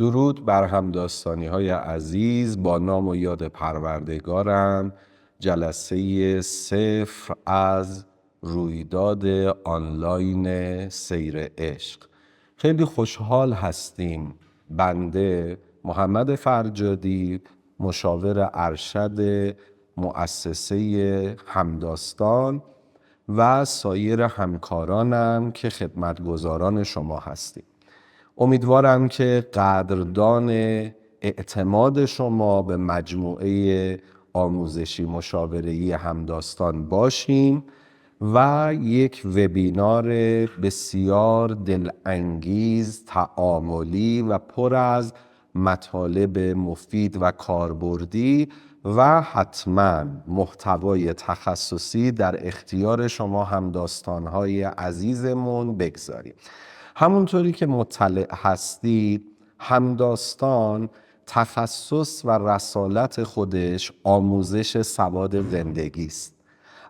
درود بر همداستانی‌های عزیز. با نام و یاد پروردگارم. جلسه 0 از رویداد آنلاین سیر عشق. خیلی خوشحال هستیم. بنده محمد فرجادی، مشاور ارشد مؤسسه همداستان و سایر همکارانم که خدمتگزاران شما هستیم. امیدوارم که قدردان اعتماد شما به مجموعه آموزشی مشاوره‌ای همداستان باشیم و یک وبینار بسیار دلانگیز، تعاملی و پر از مطالب مفید و کاربردی و حتما محتوای تخصصی در اختیار شما همداستان‌های عزیزمون بگذاریم. همونطوری که مطلع هستید، همداستان تخصص و رسالت خودش آموزش سواد زندگی است.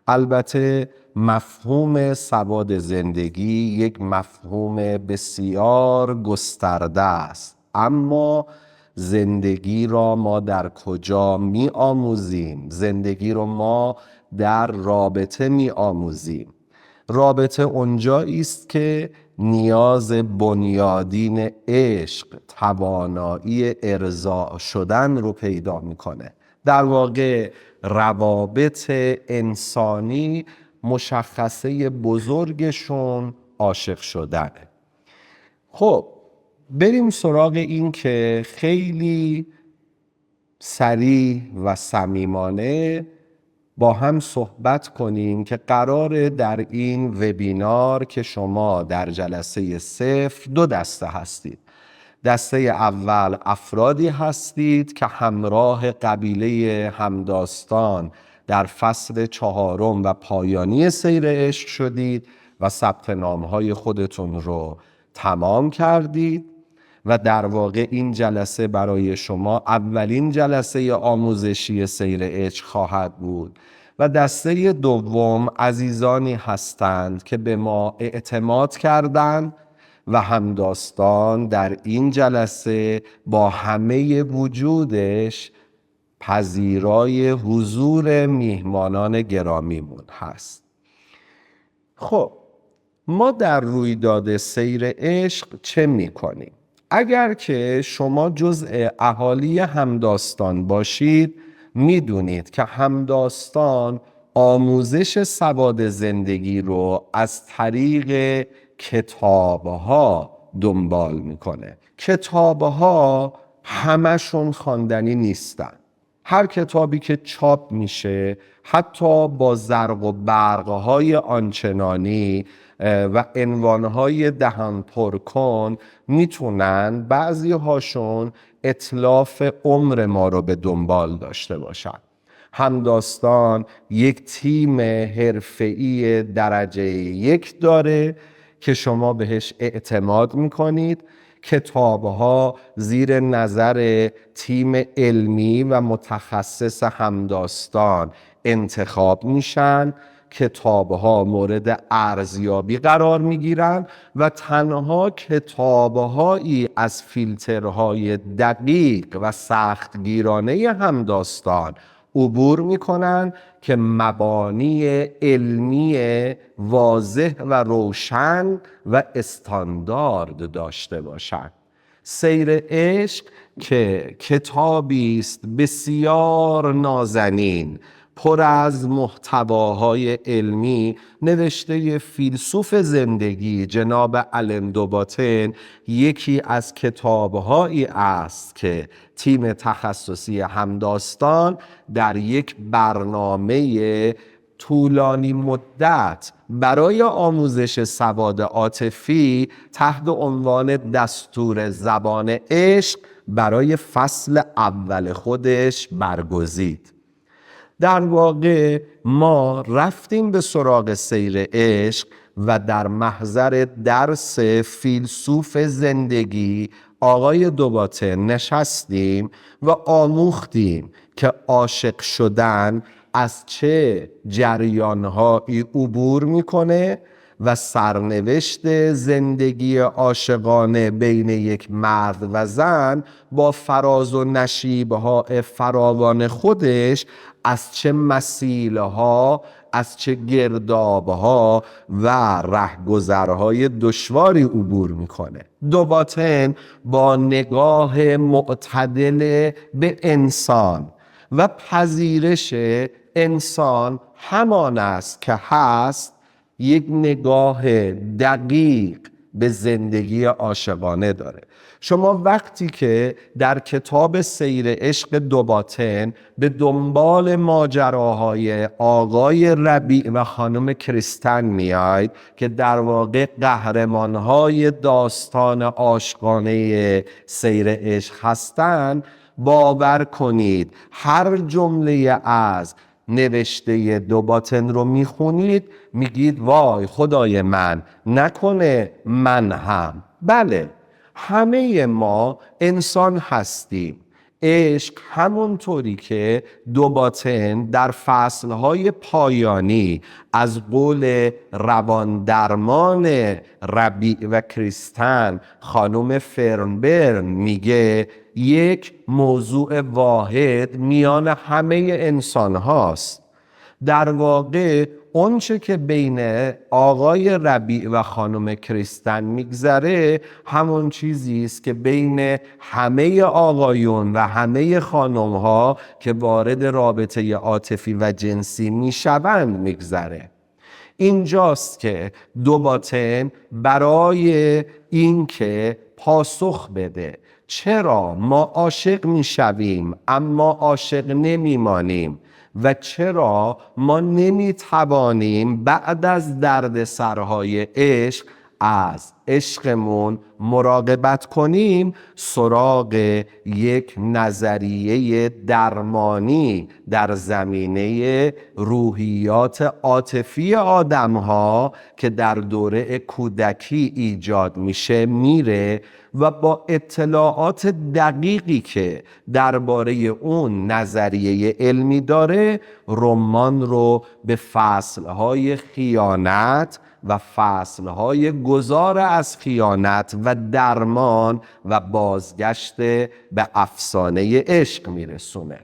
البته مفهوم سواد زندگی یک مفهوم بسیار گسترده است، اما زندگی را ما در کجا می آموزیم؟ زندگی را ما در رابطه می آموزیم. رابطه اونجایی است که نیاز بنیادین عشق، توانایی ارضا شدن رو پیدا میکنه. در واقع روابط انسانی مشخصه بزرگشون عاشق شدنه. خب بریم سراغ این که خیلی سریع و صمیمانه با هم صحبت کنیم که قراره در این وبینار که شما در جلسه 0 دو دسته هستید. دسته اول افرادی هستید که همراه قبیله همداستان در فصل 4 و پایانی سیر عشق شدید و ثبت نام‌های خودتون رو تمام کردید و در واقع این جلسه برای شما اولین جلسه آموزشی سیر عشق خواهد بود. و دسته دوم عزیزانی هستند که به ما اعتماد کردند و همداستان در این جلسه با همه وجودش پذیرای حضور میهمانان گرامیمون هست. خب ما در رویداد سیر عشق چه میکنیم؟ اگر که شما جزء اهالی همداستان باشید، میدونید که همداستان آموزش سواد زندگی رو از طریق کتاب‌ها دنبال میکنه. کتاب‌ها همشون خواندنی نیستن. هر کتابی که چاپ میشه حتی با زرق و برق‌های آنچنانی و عنوان‌های دهن پر کن میتونن بعضی هاشون اتلاف عمر ما رو به دنبال داشته باشن. همداستان یک تیم حرفه‌ای درجه 1 داره که شما بهش اعتماد میکنید. کتاب‌ها زیر نظر تیم علمی و متخصص همداستان انتخاب میشن. کتاب‌ها مورد ارزیابی قرار میگیرن و تنها کتاب‌هایی از فیلترهای دقیق و سختگیرانه همداستان عبور میکنن که مبانی علمی واضح و روشن و استاندارد داشته باشند. سیر عشق که کتابی است بسیار نازنین، پر از محتواهای علمی، نوشته فیلسوف زندگی جناب آلن دو باتن، یکی از کتابهایی است که تیم تخصصی همداستان در یک برنامه طولانی مدت برای آموزش سواد عاطفی تحت عنوان دستور زبان عشق برای فصل اول خودش برگزید. در واقع ما رفتیم به سراغ سیر عشق و در محضر درس فیلسوف زندگی آقای دو باتن نشستیم و آموختیم که عاشق شدن از چه جریان‌هایی عبور میکنه و سرنوشت زندگی عاشقانه بین یک مرد و زن با فراز و نشیب‌های فراوان خودش از چه مسیل‌ها، از چه گرداب‌ها و رهگذرهای دشواری عبور میکنه. دوباتن با نگاه معتدل به انسان و پذیرش انسان همان است که هست، یک نگاه دقیق به زندگی عاشقانه داره. شما وقتی که در کتاب سیر عشق دوباتن به دنبال ماجراهای آقای ربیع و خانم کریستن میاید که در واقع قهرمانهای داستان عاشقانه سیر عشق هستند، باور کنید هر جمله از نوشته دوباتن رو میخونید میگید وای خدای من نکنه من هم. بله، همه ما انسان هستیم. عشق همونطوری که دوباتن در فصلهای پایانی از قول روان درمان ربیع و کریستن خانم فرنبرن میگه یک موضوع واحد میان همه انسان هاست. در واقع اونچه که بین آقای ربیع و خانم کریستن میگذره همون چیزی است که بین همه آقایون و همه خانم ها که وارد رابطه عاطفی و جنسی میشوند میگذره. اینجاست که دوباتن برای اینکه پاسخ بده چرا ما عاشق میشویم اما عاشق نمیمانیم و چرا ما نمیتوانیم بعد از دردسرهای عشق از عشقمون مراقبت کنیم، سراغ یک نظریه درمانی در زمینه روحیات عاطفی آدم‌ها که در دوره کودکی ایجاد میشه میره و با اطلاعات دقیقی که درباره اون نظریه علمی داره رمان رو به فصلهای خیانت و فصلهای گذار از خیانت و درمان و بازگشت به افسانه عشق میرسونه.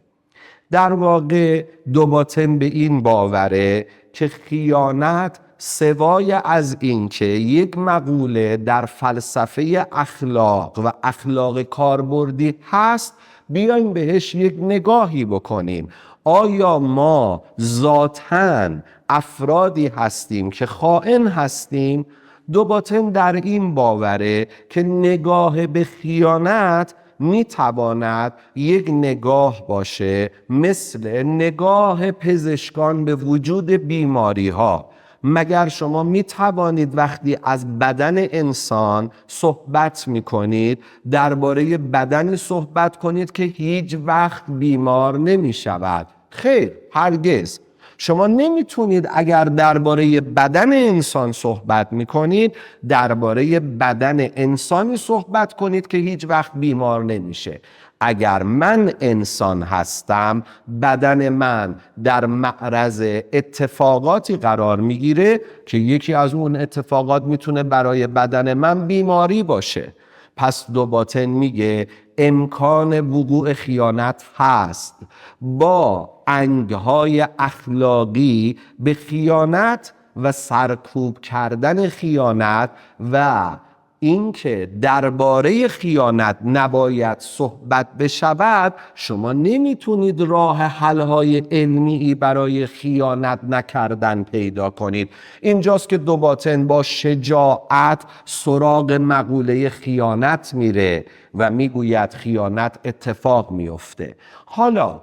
در واقع دوباتن به این باوره که خیانت سوای از این که یک مقوله در فلسفه اخلاق و اخلاق کاربردی هست، بیایم بهش یک نگاهی بکنیم. آیا ما ذاتاً افرادی هستیم که خائن هستیم؟ دوباتن در این باوره که نگاه به خیانت میتواند یک نگاه باشه مثل نگاه پزشکان به وجود بیماری ها. مگر شما می توانید وقتی از بدن انسان صحبت می کنید درباره بدنی صحبت کنید که هیچ وقت بیمار نمی شود؟ خیر، هرگز. شما نمیتونید اگر درباره بدن انسان صحبت میکنید درباره بدن انسانی صحبت کنید که هیچ وقت بیمار نمیشه. اگر من انسان هستم، بدن من در معرض اتفاقاتی قرار میگیره که یکی از اون اتفاقات میتونه برای بدن من بیماری باشه. پس دوباتن میگه امکان وقوع خیانت هست. با انگهای اخلاقی به خیانت و سرکوب کردن خیانت و اینکه درباره خیانت نباید صحبت بشود، شما نمیتونید راه حل‌های علمی برای خیانت نکردن پیدا کنید. اینجاست که دوباتن با شجاعت سراغ مقوله خیانت میره و میگوید خیانت اتفاق میفته. حالا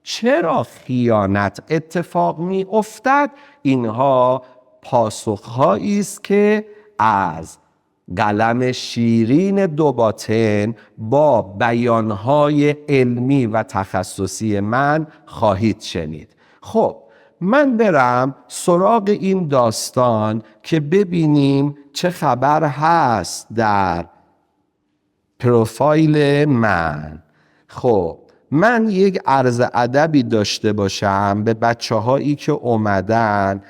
چرا خیانت اتفاق میافتد؟ اینها پاسخهایی است که از قلم شیرین دوباتن با بیانهای علمی و تخصصی من خواهید شنید. خب من برم سراغ این داستان که ببینیم چه خبر هست در پروفایل من. خب من یک عرض ادبی داشته باشم به بچه هایی که اومدن.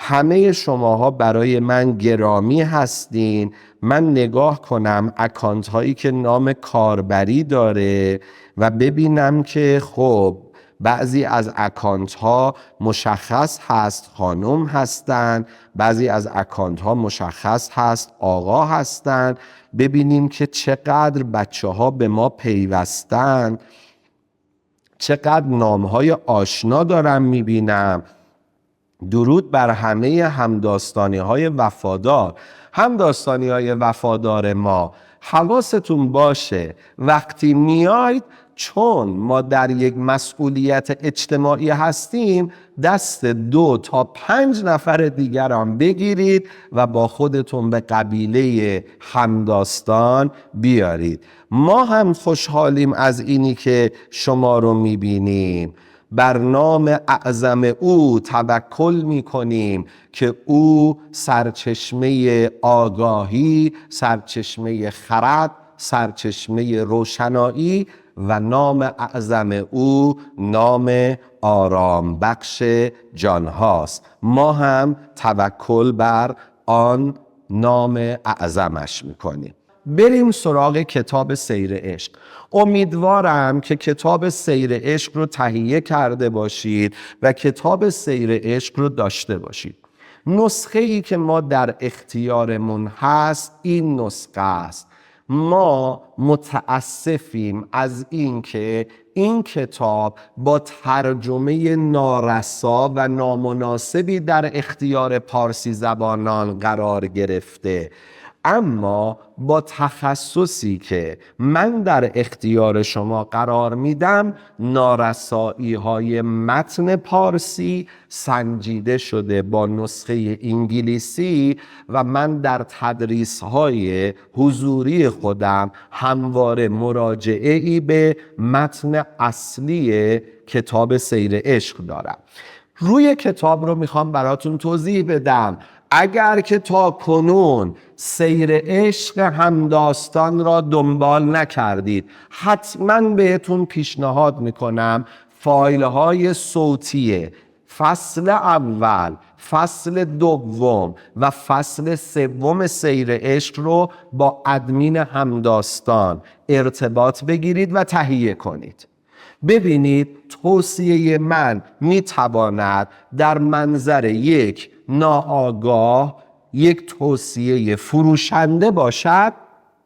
همه شماها برای من گرامی هستین. من نگاه کنم اکانت هایی که نام کاربری داره و ببینم که خب بعضی از اکانت ها مشخص هست خانم هستن، بعضی از اکانت ها مشخص هست آقا هستن. ببینیم که چقدر بچه ها به ما پیوستن، چقدر نام های آشنا دارم میبینم. درود بر همه همداستانی های وفادار. همداستانی های وفادار ما، حواستون باشه وقتی میاید، چون ما در یک مسئولیت اجتماعی هستیم، دست 2 تا 5 نفر دیگران بگیرید و با خودتون به قبیله همداستان بیارید. ما هم خوشحالیم از اینی که شما رو میبینیم. بر نام اعظم او توکل میکنیم که او سرچشمه آگاهی، سرچشمه خرد، سرچشمه روشنایی و نام اعظم او نام آرام بخش جان هاست. ما هم توکل بر آن نام اعظمش میکنیم. بریم سراغ کتاب سیر عشق. امیدوارم که کتاب سیر عشق رو تهیه کرده باشید و کتاب سیر عشق رو داشته باشید. نسخه ای که ما در اختیارمون هست این نسخه است. ما متاسفیم از اینکه این کتاب با ترجمه نارسا و نامناسبی در اختیار پارسی زبانان قرار گرفته، اما با تخصصی که من در اختیار شما قرار میدم، نارسایی های متن پارسی سنجیده شده با نسخه انگلیسی و من در تدریس های حضوری خودم همواره مراجعه ای به متن اصلی کتاب سیر عشق دارم. روی کتاب رو میخوام براتون توضیح بدم. اگر که تا کنون سیر عشق همداستان را دنبال نکردید، حتما بهتون پیشنهاد میکنم فایل های صوتی فصل اول، فصل دوم و فصل سوم سیر عشق رو با ادمین همداستان ارتباط بگیرید و تهیه کنید. ببینید توصیه من میتواند در منظر یک ناآگاه یک توصیه فروشنده باشد،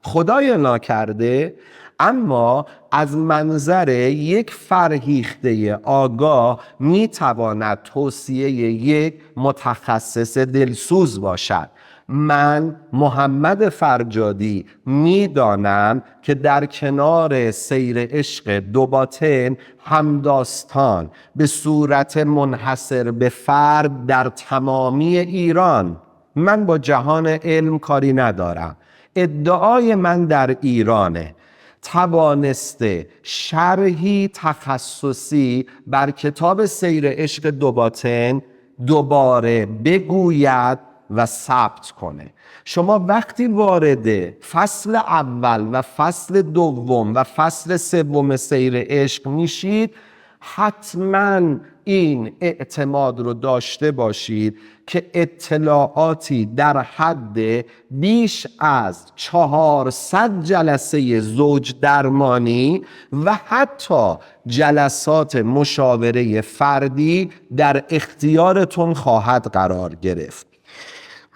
خدای ناکرده، اما از منظر یک فرهیخته آگاه میتواند توصیه یک متخصص دلسوز باشد. من محمد فرجادی میدانم که در کنار سیر عشق دو باطن همداستان به صورت منحصر به فرد در تمامی ایران، من با جهان علم کاری ندارم، ادعای من در ایرانه، توانسته شرحی تخصصی بر کتاب سیر عشق دو باطن دوباره بگوید و ثبت کنه. شما وقتی وارد فصل اول و فصل دوم و فصل سوم سیر عشق میشید، حتما این اعتماد رو داشته باشید که اطلاعاتی در حد بیش از 400 جلسه زوج درمانی و حتی جلسات مشاوره فردی در اختیارتون خواهد قرار گرفت.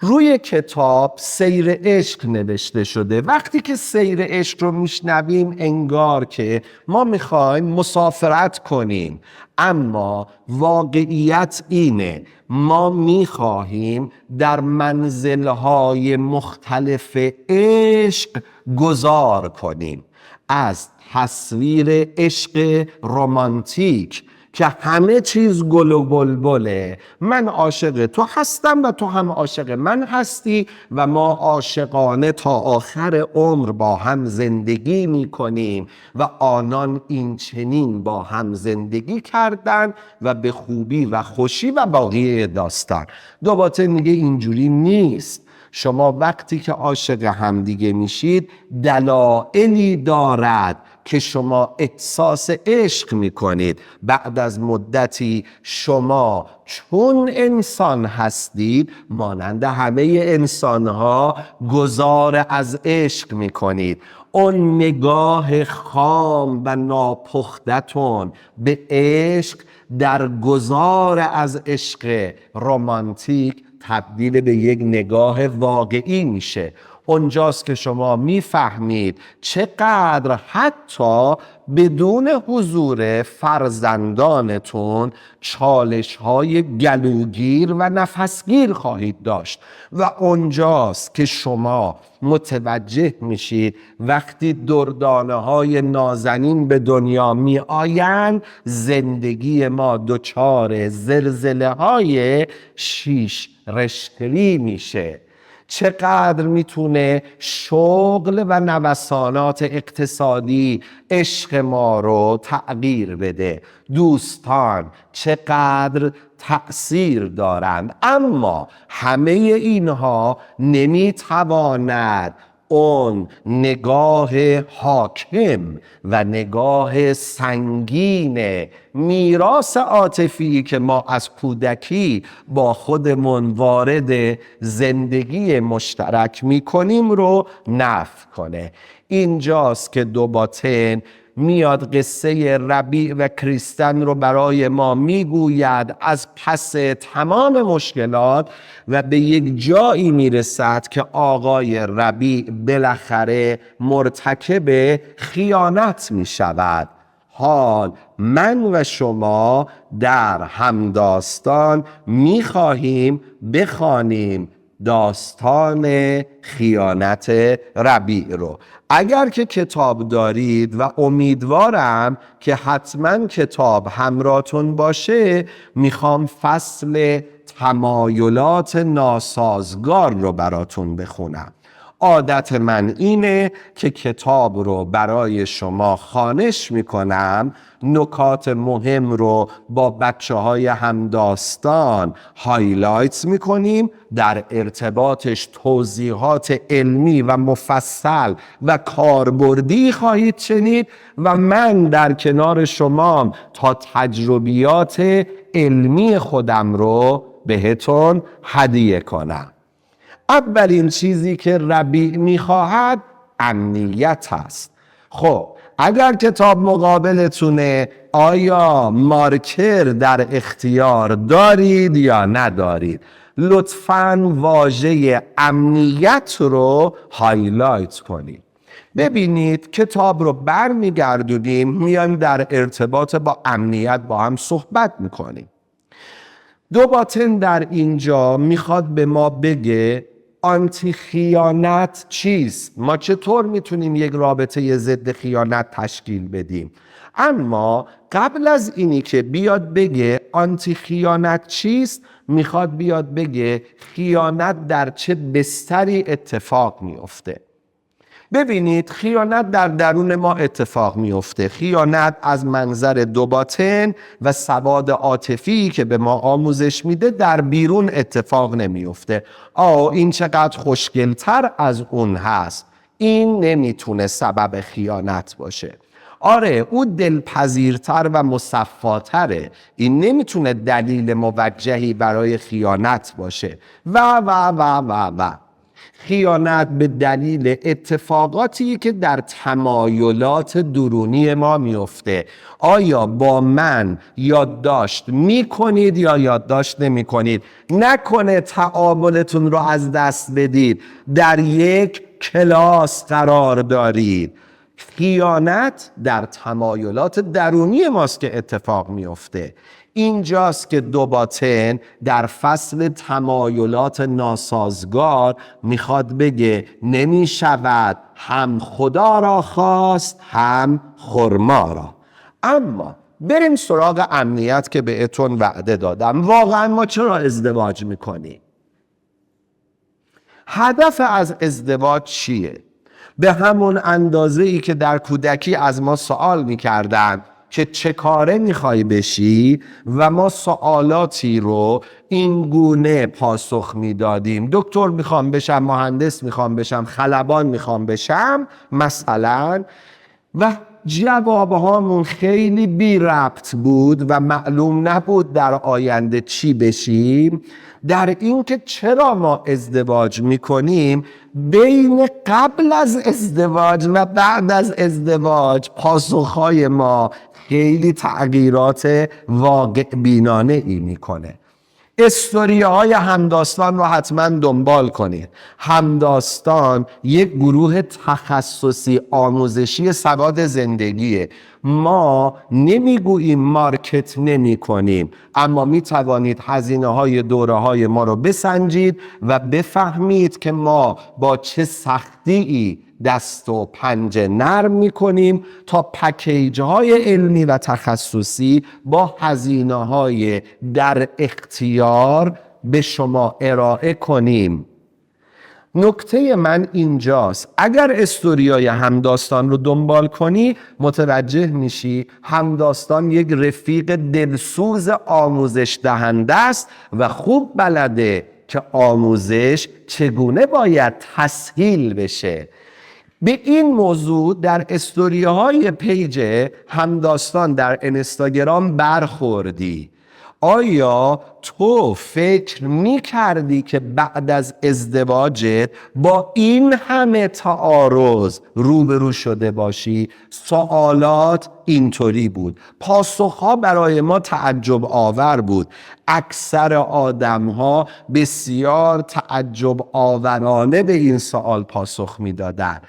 روی کتاب سیر عشق نوشته شده. وقتی که سیر عشق رو میشنویم انگار که ما میخوایم مسافرت کنیم، اما واقعیت اینه ما میخواهیم در منزلهای مختلف عشق گذار کنیم. از تصویر عشق رمانتیک که همه چیز گل و بلبله، من عاشق تو هستم و تو هم عاشق من هستی و ما عاشقانه تا آخر عمر با هم زندگی می کنیم و آنان این چنین با هم زندگی کردن و به خوبی و خوشی و باقی داستان. دو باطن میگه اینجوری نیست. شما وقتی که عاشق همدیگه میشید دلایلی دارد که شما احساس عشق میکنید. بعد از مدتی شما چون انسان هستید مانند همه انسانها گذار از عشق میکنید. اون نگاه خام و ناپختتون به عشق در گذار از عشق رمانتیک تبدیل به یک نگاه واقعی میشه. اونجاست که شما میفهمید چقدر حتی بدون حضور فرزندانتون چالش‌های گلوگیر و نفسگیر خواهید داشت و اونجاست که شما متوجه میشید وقتی دردانه‌های نازنین به دنیا می آیند زندگی ما دچار زلزله‌های 6 رشته‌ای میشه. چقدر میتونه شغل و نوسانات اقتصادی عشق ما رو تغییر بده. دوستان چقدر تأثیر دارند، اما همه اینها نمیتواند اون نگاه حاکم و نگاه سنگین میراث عاطفی که ما از کودکی با خودمون وارد زندگی مشترک میکنیم رو نفی کنه. اینجاست که دوباتن میاد قصه ربیع و کریستن رو برای ما میگوید از پس تمام مشکلات و به یک جایی میرسد که آقای ربیع بالاخره مرتکب خیانت میشود. حال من و شما در همداستان میخواهیم بخوانیم داستان خیانت ربیع رو. اگر که کتاب دارید و امیدوارم که حتما کتاب همراهتون باشه، میخوام فصل تمایلات ناسازگار رو براتون بخونم. عادت من اینه که کتاب رو برای شما خوانش میکنم، نکات مهم رو با بچه‌های همداستان هایلایت میکنیم، در ارتباطش توضیحات علمی و مفصل و کاربردی خواهید شنید و من در کنار شما تا تجربیات علمی خودم رو بهتون هدیه کنم. اولین چیزی که ربیع میخواهد امنیت هست. خب اگر کتاب مقابلتونه آیا مارکر در اختیار دارید یا ندارید؟ لطفاً واژه امنیت رو هایلایت کنید. ببینید کتاب رو برمیگردونیم، میایم در ارتباط با امنیت با هم صحبت میکنیم. دوباتن در اینجا میخواد به ما بگه آنتی خیانت چیست؟ ما چطور میتونیم یک رابطه ضد خیانت تشکیل بدیم؟ اما قبل از اینی که بیاد بگه آنتی خیانت چیست، میخواد بیاد بگه خیانت در چه بستری اتفاق میفته. ببینید خیانت در درون ما اتفاق میفته. خیانت از منظر دوباتن و سواد عاطفی که به ما آموزش میده در بیرون اتفاق نمیفته. این چقدر خوشگلتر از اون هست، این نمیتونه سبب خیانت باشه. آره او دلپذیرتر و مصفاتره، این نمیتونه دلیل موجهی برای خیانت باشه و خیانت به دلیل اتفاقاتی که در تمایلات درونی ما میفته. آیا با من یادداشت میکنید یا یادداشت نمیکنید؟ نکنه تعاملتون رو از دست بدید، در یک کلاس قرار دارید. خیانت در تمایلات درونی ماست که اتفاق میفته. اینجاست که دوباتن در فصل تمایلات ناسازگار میخواد بگه نمی شود هم خدا را خواست هم خرما را. اما بریم سراغ امنیت که بهتون وعده دادم. واقعا ما چرا ازدواج میکنیم؟ هدف از ازدواج چیه؟ به همون اندازه‌ای که در کودکی از ما سوال میکردن که چه کاره میخوای بشی و ما سوالاتی رو این گونه پاسخ میدادیم. دکتر میخوام بشم، مهندس میخوام بشم، خلبان میخوام بشم مثلا. و جوابهامون خیلی بی ربط بود و معلوم نبود در آینده چی بشیم، در این که چرا ما ازدواج میکنیم، بین قبل از ازدواج و بعد از ازدواج پاسخهای ما خیلی تغییرات واقع بینانه ای میکنه. استوریهای همداستان رو حتما دنبال کنید. همداستان یک گروه تخصصی آموزشی سواد زندگیه. ما نمیگوییم مارکت نمی کنیم، اما می توانید هزینه های دوره های ما رو بسنجید و بفهمید که ما با چه سختی دست و پنجه نرم می کنیم تا پکیج های علمی و تخصصی با هزینه های در اختیار به شما ارائه کنیم. نکته من اینجاست، اگر استوریای همداستان رو دنبال کنی متوجه میشی همداستان یک رفیق دلسوز آموزش دهنده است و خوب بلده که آموزش چگونه باید تسهیل بشه. به این موضوع در استوریهای پیج همداستان در اینستاگرام برخوردی. آیا تو فکر می کردی که بعد از ازدواجت با این همه تعارض روبرو شده باشی؟ سوالات اینطوری بود، پاسخها برای ما تعجب آور بود. اکثر آدمها بسیار تعجب آورانه به این سوال پاسخ می دادن.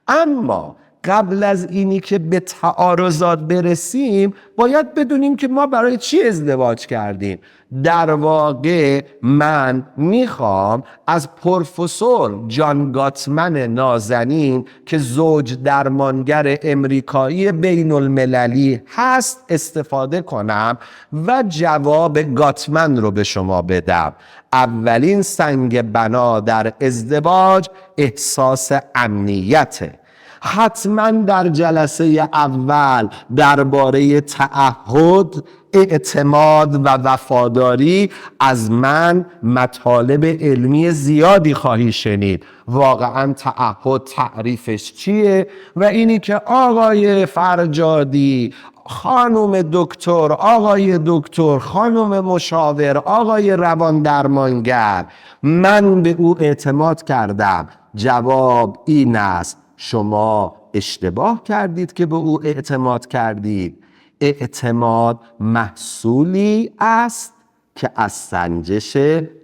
اما قبل از اینی که به تعارضات برسیم باید بدونیم که ما برای چی ازدواج کردیم. در واقع من میخوام از پروفسور جان گاتمن نازنین که زوج درمانگر امریکایی بین المللی هست استفاده کنم و جواب گاتمن رو به شما بدم. اولین سنگ بنا در ازدواج احساس امنیته. حتما در جلسه اول درباره تعهد، اعتماد و وفاداری از من مطالب علمی زیادی خواهی شنید. واقعا تعهد تعریفش چیه و اینی که آقای فرجادی، خانم دکتر، آقای دکتر، خانم مشاور، آقای روان درمانگر، من به او اعتماد کردم. جواب این است شما اشتباه کردید که به او اعتماد کردید. اعتماد محصولی است که از سنجش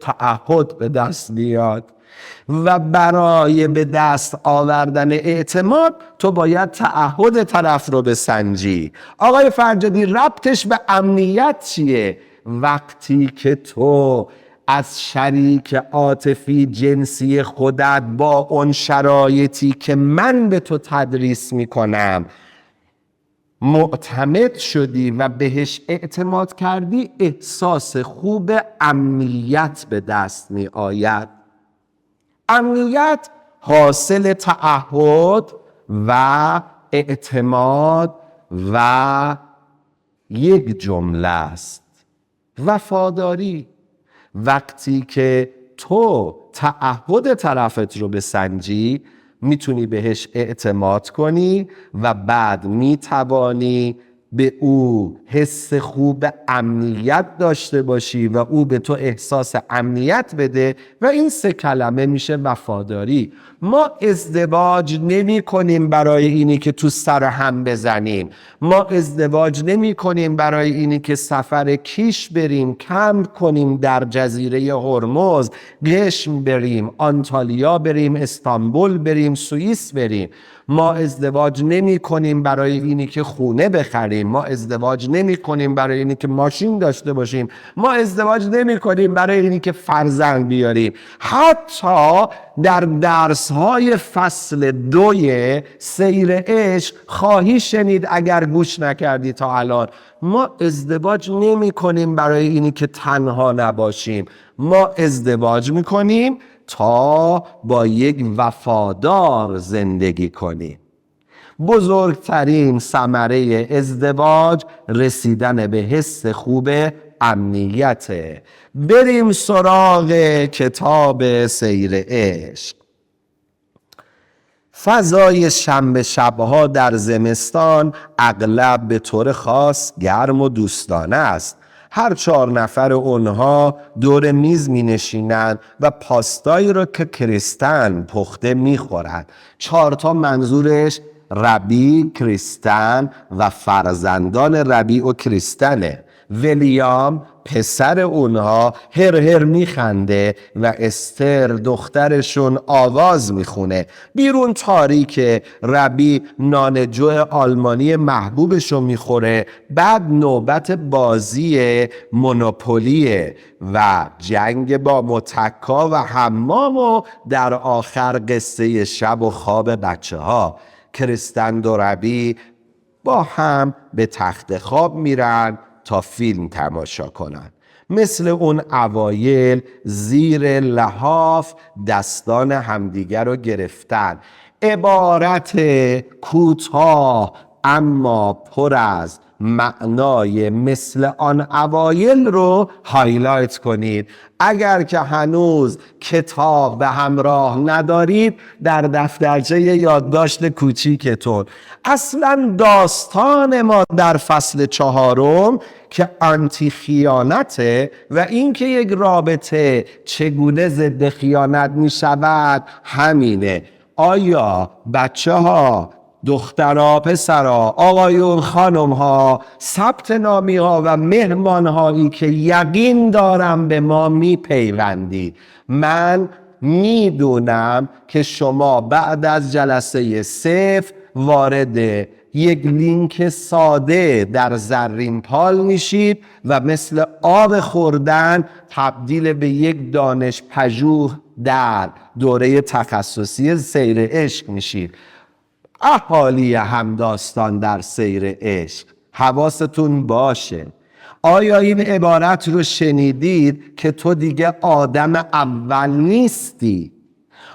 تعهد به دست میاد و برای به دست آوردن اعتماد تو باید تعهد طرف رو بسنجی. آقای فرجادی ربطش به امنیت چیه؟ وقتی که تو از شریک عاطفی جنسی خودت با اون شرایطی که من به تو تدریس میکنم معتمد شدی و بهش اعتماد کردی، احساس خوب امنیت به دست می آید. امنیت حاصل تعهد و اعتماد و یک جمله است: وفاداری. وقتی که تو تعهد طرفت رو بسنجی میتونی بهش اعتماد کنی و بعد میتوانی به او حس خوب امنیت داشته باشی و او به تو احساس امنیت بده و این 3 کلمه میشه وفاداری. ما ازدواج نمی کنیم برای اینی که تو سر هم بزنیم. ما ازدواج نمی کنیم برای اینی که سفر کیش بریم، کمپ کنیم در جزیره هرمز، قشم بریم، آنتالیا بریم، استانبول بریم، سوئیس بریم. ما ازدواج نمی کنیم برای اینی که خونه بخریم. ما ازدواج نمی کنیم برای اینی که ماشین داشته باشیم. ما ازدواج نمی کنیم برای اینی که فرزند بیاریم. حتی در درس‌های فصل 2 سیر عشق خواهی شنید اگر گوش نکردی تا الان. ما ازدواج نمی کنیم برای اینی که تنها نباشیم. ما ازدواج می کنیم تا با یک وفادار زندگی کنیم. بزرگترین ثمره ازدواج رسیدن به حس خوب امنیته. بریم سراغ کتاب سیر عشق. فضای شنبه شبها در زمستان اغلب به طور خاص گرم و دوستانه است. هر 4 نفر اونها دور میز می نشینند و پاستایی را که کریستن پخته می خورند. 4 منظورش ربی، کریستن و فرزندان ربی و کریستنه. ویلیام پسر اونها هر میخنده و استر دخترشون آواز میخونه. بیرون تاریکه. ربی نانجو آلمانی محبوبشو میخوره. بعد نوبت بازی مونوپولیه و جنگ با متکا و حمام و در آخر قصه شب و خواب بچه ها. کریستن و ربی با هم به تخت خواب میرن تا فیلم تماشا کنن. مثل اون اوایل زیر لحاف دستان همدیگر رو گرفتن. عبارت کوتاه اما پر از معنای مثل آن اوایل رو هایلایت کنید. اگر که هنوز کتاب به همراه ندارید، در دفترچه یادداشت کوچیکتون اصلا داستان ما در فصل 4 که آنتی خیانته و اینکه یک رابطه چگونه ضد خیانت می شود همینه. آیا بچه ها، دخترها، پسرها، آقایون، خانمها، ثبت نامی ها و مهمان هایی که یقین دارم به ما میپیوندید، من میدونم که شما بعد از جلسه 0 وارد یک لینک ساده در زرین پال میشید و مثل آب خوردن تبدیل به یک دانش پژوه در دوره تخصصی سیر عشق میشید. اهالی همداستان در سیر عشق، حواستون باشه. آیا این عبارت رو شنیدید که تو دیگه آدم اول نیستی؟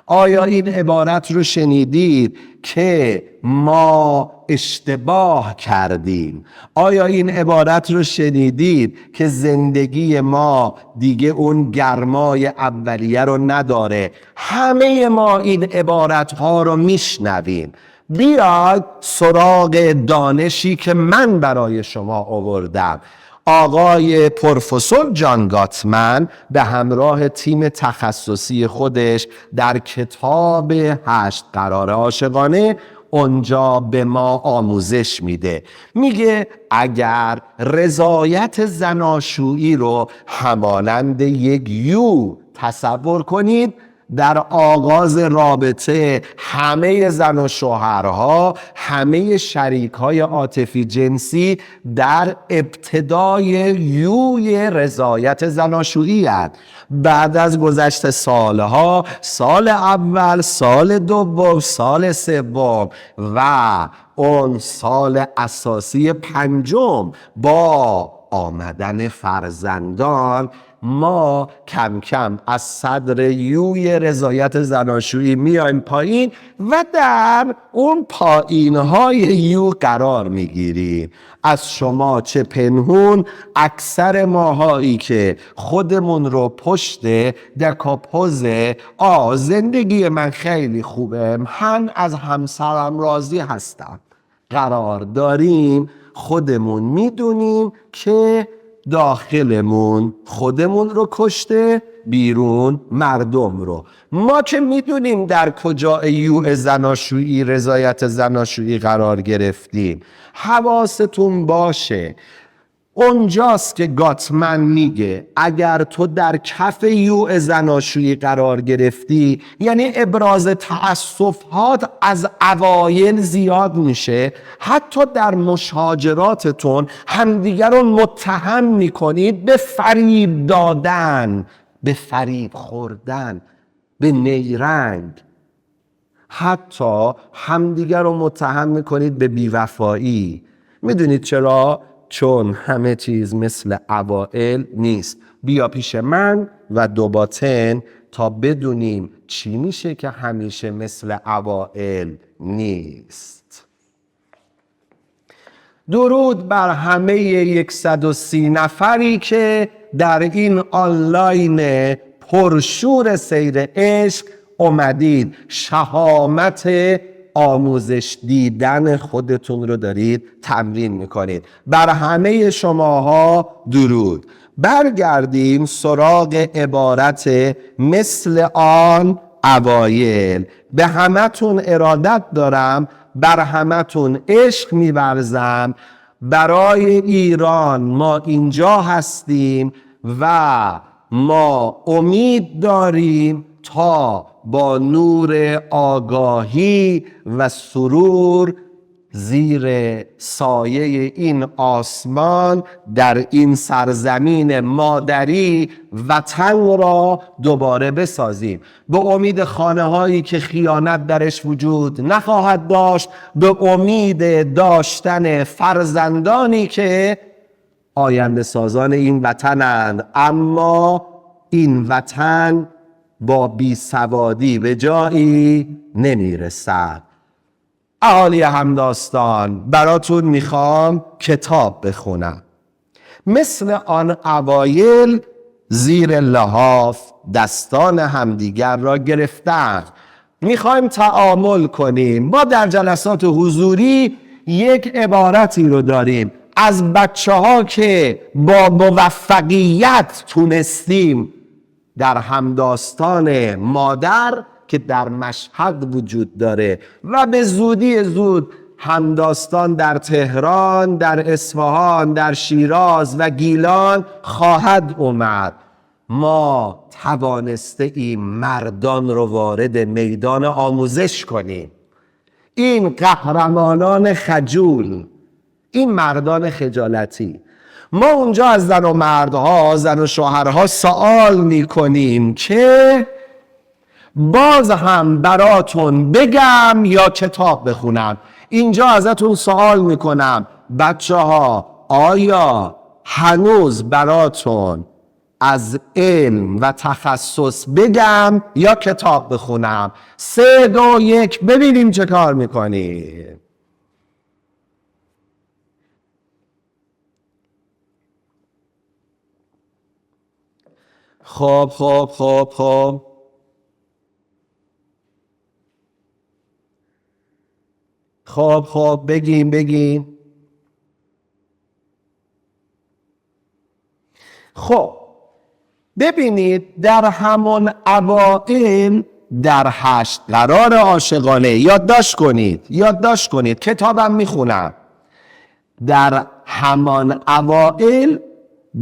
آیا این عبارت رو شنیدید که ما اشتباه کردیم؟ آیا این عبارت رو شنیدید که زندگی ما دیگه اون گرمای اولیه رو نداره؟ همه ما این عبارت ها رو میشنویم. بیاد سراغ دانشی که من برای شما آوردم. آقای پروفسور جان گاتمن به همراه تیم تخصصی خودش در کتاب 8 قرار عاشقانه اونجا به ما آموزش میده. میگه اگر رضایت زناشویی رو همانند یک یو تصور کنید، در آغاز رابطه همه زن و شوهرها، همه شریکهای عاطفی جنسی در ابتدای یوی رضایت زناشویی هستند. بعد از گذشت سالها، سال اول، سال دوم، سال سوم و اون سال اساسی 5 با آمدن فرزندان، ما کم کم از صدر یوی رضایت زناشویی میایم پایین و در اون پایین‌های یو قرار میگیریم. از شما چه پنهون، اکثر ماهایی که خودمون رو پشت دکاپوز زندگی من خیلی خوبه، من از همسرم راضی هستم قرار داریم، خودمون میدونیم که داخلمون خودمون رو کشته، بیرون مردم رو. ما که میدونیم در کجا یوع زناشویی، رضایت زناشویی قرار گرفتیم. حواستون باشه. اونجاست که گاتمن میگه اگر تو در کف یوع زناشویی قرار گرفتی، یعنی ابراز تأسفات از اوایل زیاد میشه، حتی در مشاجراتتون همدیگر رو متهم میکنید به فریب دادن، به فریب خوردن، به نیرنگ. حتی همدیگر رو متهم میکنید به بیوفایی. میدونید چرا؟ چون همه چیز مثل اوائل نیست. بیا پیش من و 2 باطن تا بدونیم چی میشه که همیشه مثل اوائل نیست. درود بر همه 130 نفری که در این آنلاین پرشور سیر عشق اومدید. شهامت آموزش دیدن خودتون رو دارید تمرین میکنید. بر همه شماها درود. برگردیم سراغ عبارت مثل آن اوایل. به همتون ارادت دارم، بر همتون عشق می‌ورزم. برای ایران ما اینجا هستیم و ما امید داریم تا با نور آگاهی و سرور زیر سایه این آسمان در این سرزمین مادری وطن را دوباره بسازیم. به امید خانه هایی که خیانت درش وجود نخواهد داشت، به امید داشتن فرزندانی که آینده سازان این وطنند، اما این وطن با بیسوادی به جایی نمیرسد. اهالی همداستان، براتون میخوام کتاب بخونم. مثل آن اوایل زیر لحاف دستان همدیگر را گرفتن. میخوایم تعامل کنیم. ما در جلسات حضوری یک عبارتی رو داریم از بچه ها که با موفقیت تونستیم در همداستان مادر که در مشهد وجود داره و به زودی زود همداستان در تهران، در اصفهان، در شیراز و گیلان خواهد اومد. ما توانسته ایم مردان رو وارد میدان آموزش کنیم. این قهرمانان خجول، این مردان خجالتی. ما اونجا از زن و مردها، زن و شوهرها سوال میکنیم که باز هم براتون بگم یا کتاب بخونم. اینجا ازتون سوال میکنم بچه ها، آیا هنوز براتون از علم و تخصص بگم یا کتاب بخونم؟ 3، 2، 1 ببینیم چه کار میکنیم. خب بگیم. خب ببینید، در همان اوائل در 8 قرار عاشقانه یادداشت کنید کتابم میخونم. در همان اوائل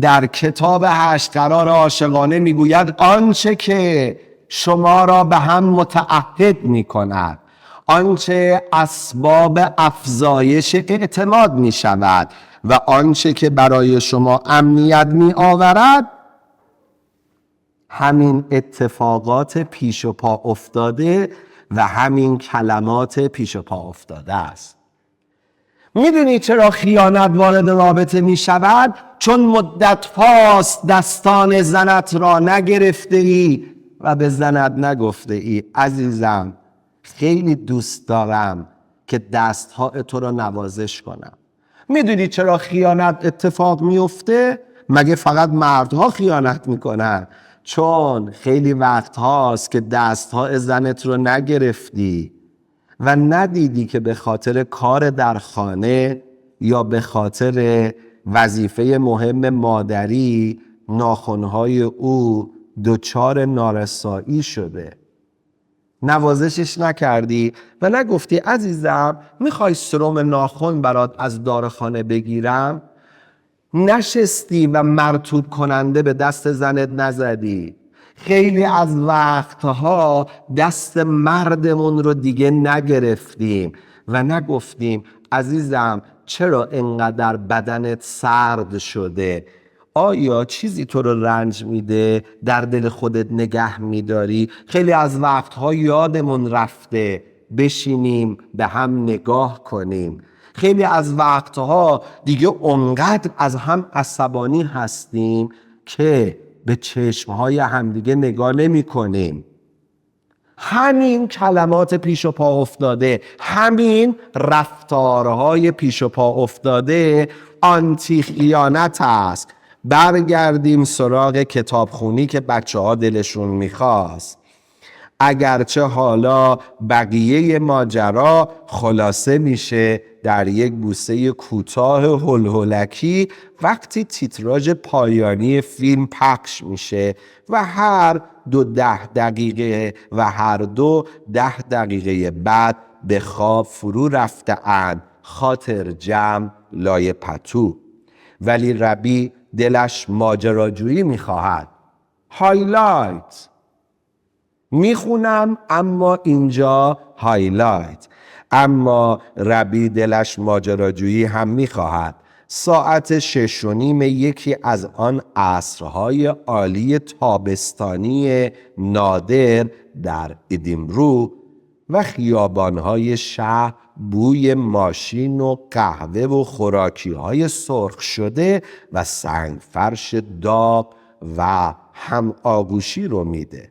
در کتاب 8 قرار عاشقانه میگوید آنچه که شما را به هم متعهد میکند، آنچه اسباب افزایش اعتماد می شود و آنچه که برای شما امنیت می آورد، همین اتفاقات پیش و پا افتاده و همین کلمات پیش و پا افتاده است. میدونی چرا خیانت وارد رابطه می شود؟ چون مدت هاست دستان زنت را نگرفته ای و به زنت نگفته ای عزیزم خیلی دوست دارم که دستها تو را نوازش کنم. میدونی چرا خیانت اتفاق میفته؟ مگه فقط مردها خیانت میکنن؟ چون خیلی وقت هاست که دستها زنت رو نگرفتی و ندیدی که به خاطر کار در خانه یا به خاطر وظیفه مهم مادری ناخنهای او دچار نارسایی شده. نوازشش نکردی و نگفتی عزیزم میخوای سرم ناخن برات از داروخانه بگیرم؟ نشستی و مرطوب کننده به دست زنت نزدی. خیلی از وقتها دست مردمون رو دیگه نگرفتیم و نگفتیم عزیزم چرا اینقدر بدنت سرد شده؟ آیا چیزی تو رو رنج میده؟ در دل خودت نگه میداری؟ خیلی از وقتها یادمون رفته بشینیم به هم نگاه کنیم. خیلی از وقتها دیگه اونقدر از هم عصبانی هستیم که به چشمهای همدیگه نگاه نمی کنیم. همین کلمات پیش و پا افتاده، همین رفتارهای پیش و پا افتاده آنتی خیانت است. برگردیم سراغ کتابخونی که بچه ها دلشون میخواست. اگرچه حالا بقیه ماجرا خلاصه میشه در یک بوسه کوتاه هلهلکی وقتی تیتراژ پایانی فیلم پخش میشه و هر 10 دقیقه و هر 10 دقیقه بعد به خواب فرو رفته‌اند، خاطر جمع لای پتو. ولی ربی دلش ماجراجویی میخواهد. هایلایت میخونم اما اینجا هایلایت. اما ربی دلش ماجراجویی هم میخواهد. ساعت 6:30 یکی از آن عصرهای عالی تابستانی نادر در ادینبرو و خیابانهای شهر بوی ماشین و قهوه و خوراکیهای سرخ شده و سنگفرش داغ و هم آغوشی رو میده.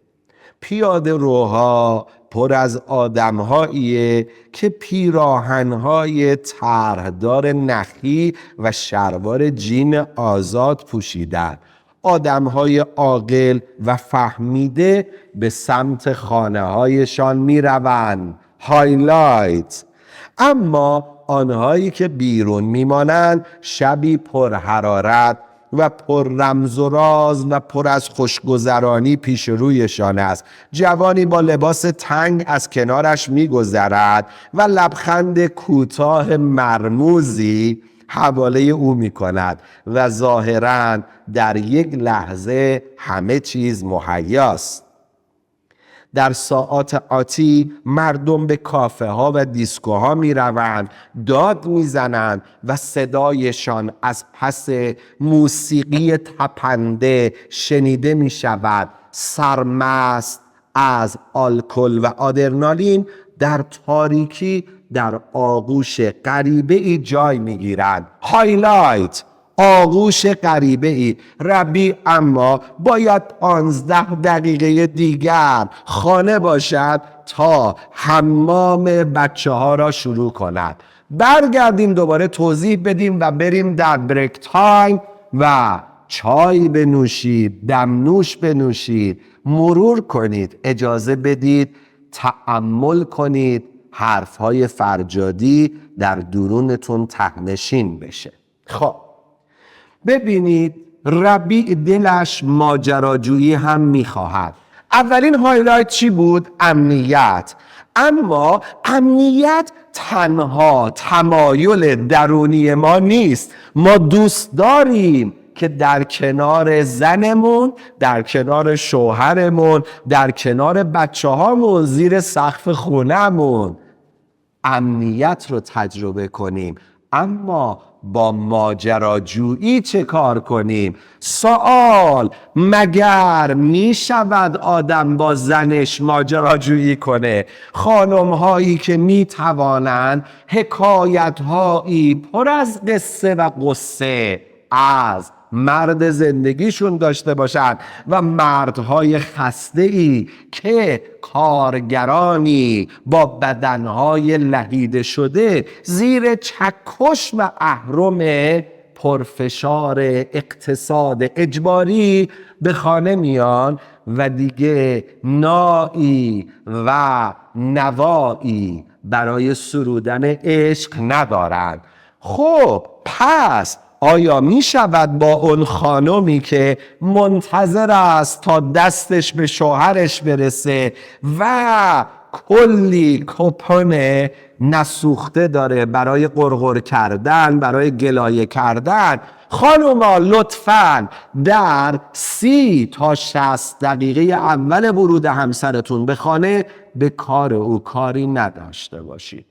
پیاده روها پر از آدم‌هاییه که پیراهن‌های طرحدار نخی و شلوار جین آزاد پوشیدن. آدم‌های عاقل و فهمیده به سمت خانه‌هایشان می‌روند. هایلایت. اما آنهایی که بیرون میمانند شبی پر حرارت و پر رمز و راز و پر از خوشگذرانی پیش رویشان است. جوانی با لباس تنگ از کنارش میگذرد و لبخند کوتاه مرموزی حواله او میکند و ظاهراً در یک لحظه همه چیز مهیاست. در ساعات آتی مردم به کافه ها و دیسکوها می روند، داد می زنند و صدایشان از پس موسیقی تپنده شنیده می شود. سرمست از الکل و آدرنالین در تاریکی در آغوش غریبه ای جای می گیرند. هایلایت، آغوش غریبه ای. ربی اما باید 15 دقیقه دیگر خانه باشد تا حمام بچه ها را شروع کند. برگردیم دوباره توضیح بدیم و بریم در بریک تایم و چای بنوشید، دمنوش بنوشید، مرور کنید، اجازه بدید تأمل کنید، حرفهای فرجادی در درونتون ته‌نشین بشه. خب ببینید ربی دلش ماجراجویی هم میخواهد. اولین هایلایت چی بود؟ امنیت. اما امنیت تنها تمایل درونی ما نیست. ما دوست داریم که در کنار زنمون، در کنار شوهرمون، در کنار بچه هامون، زیر سقف خونمون امنیت رو تجربه کنیم. اما با ماجراجویی چه کار کنیم؟ سوال: مگر می شود آدم با زنش ماجراجویی کنه؟ خانم هایی که می توانند حکایت هایی پر از قصه و قصه از مرد زندگیشون داشته باشند و مردهای خسته‌ای که کارگرانی با بدنهای لهیده شده زیر چکش و اهرم پرفشار اقتصاد اجباری به خانه میان و دیگه نایی و نوایی برای سرودن عشق ندارند. خب پس آیا می شود با اون خانمی که منتظر است تا دستش به شوهرش برسه و کلی کوپن نسوخته داره برای قرقر کردن، برای گلایه کردن، خانوما لطفاً در 30 تا 60 دقیقه اول ورود همسرتون به خانه به کار او کاری نداشته باشید.